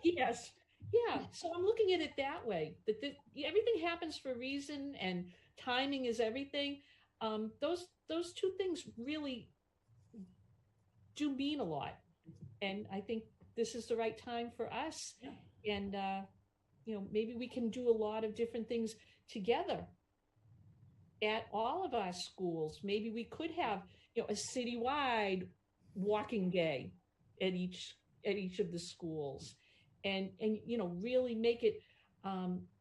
Yes. Yeah. So I'm looking at it that way, that everything happens for a reason, and timing is everything. Those two things really do mean a lot. And I think this is the right time for us. Yeah. And, maybe we can do a lot of different things together at all of our schools. Maybe we could have, a citywide walking day at each of the schools, and really make it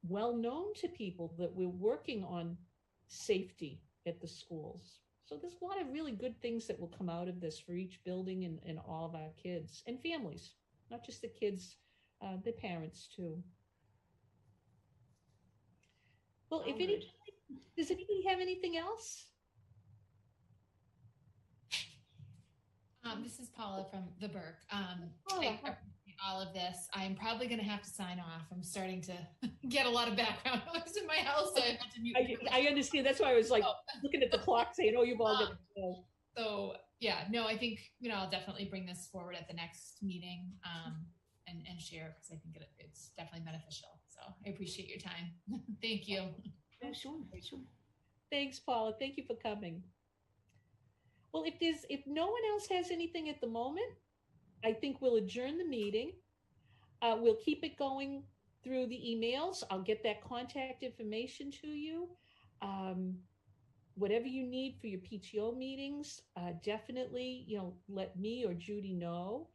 well known to people that we're working on safety at the schools. So there's a lot of really good things that will come out of this for each building and all of our kids and families, not just the kids, the parents too. Well, does anybody have anything else? This is Paula from the Burke. I appreciate all of this. I'm probably going to have to sign off. I'm starting to get a lot of background noise in my house. So I had to mute. I understand. That's why I was looking at the clock saying, "Oh, you've all got to go." So yeah, no, I think I'll definitely bring this forward at the next meeting and share, because I think it's definitely beneficial. So I appreciate your time. Thank you. Oh, sure. Thanks, Paula. Thank you for coming. Well, if no one else has anything at the moment, I think we'll adjourn the meeting. We'll keep it going through the emails. I'll get that contact information to you. Whatever you need for your PTO meetings, definitely, let me or Judy know.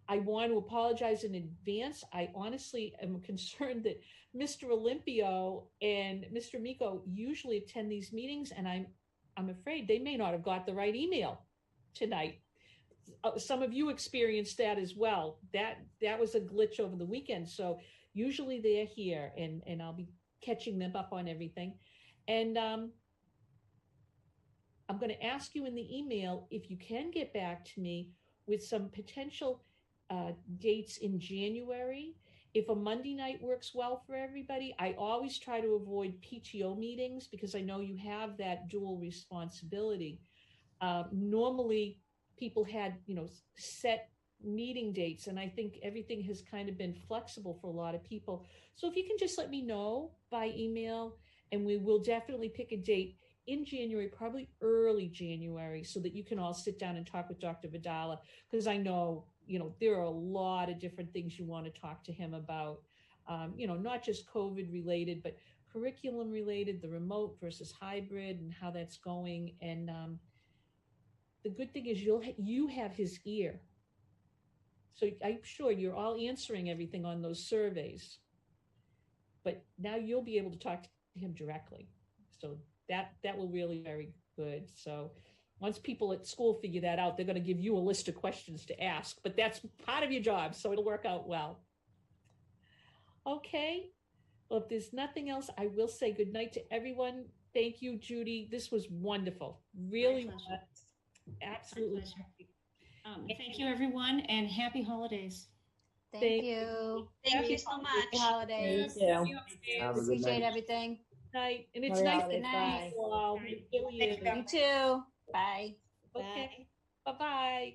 I want to apologize in advance. I honestly am concerned that Mr. Olympio and Mr. Miko usually attend these meetings, and I'm afraid they may not have got the right email tonight. Some of you experienced that as well. That was a glitch over the weekend. So usually they're here, and I'll be catching them up on everything. And I'm going to ask you in the email if you can get back to me with some potential dates in January. If a Monday night works well for everybody, I always try to avoid PTO meetings because I know you have that dual responsibility. Normally people had, set meeting dates, and I think everything has kind of been flexible for a lot of people. So if you can just let me know by email, and we will definitely pick a date in January, probably early January, so that you can all sit down and talk with Dr. Vidal, because I know, there are a lot of different things you want to talk to him about, not just COVID related, but curriculum related, the remote versus hybrid and how that's going. And the good thing is you have his ear. So I'm sure you're all answering everything on those surveys, but now you'll be able to talk to him directly. So that will really be very good. So once people at school figure that out, they're going to give you a list of questions to ask, but that's part of your job. So it'll work out well. Okay. Well, if there's nothing else, I will say good night to everyone. Thank you, Judy. This was wonderful. Really was. Absolutely. Thank you, everyone, and happy holidays. Thank you. Thank you so much. Happy holidays. Thank you. Appreciate everything. Night. And it's Bye. nice to Good night. meet you all. It really is. You too. Bye. Okay. Bye-bye.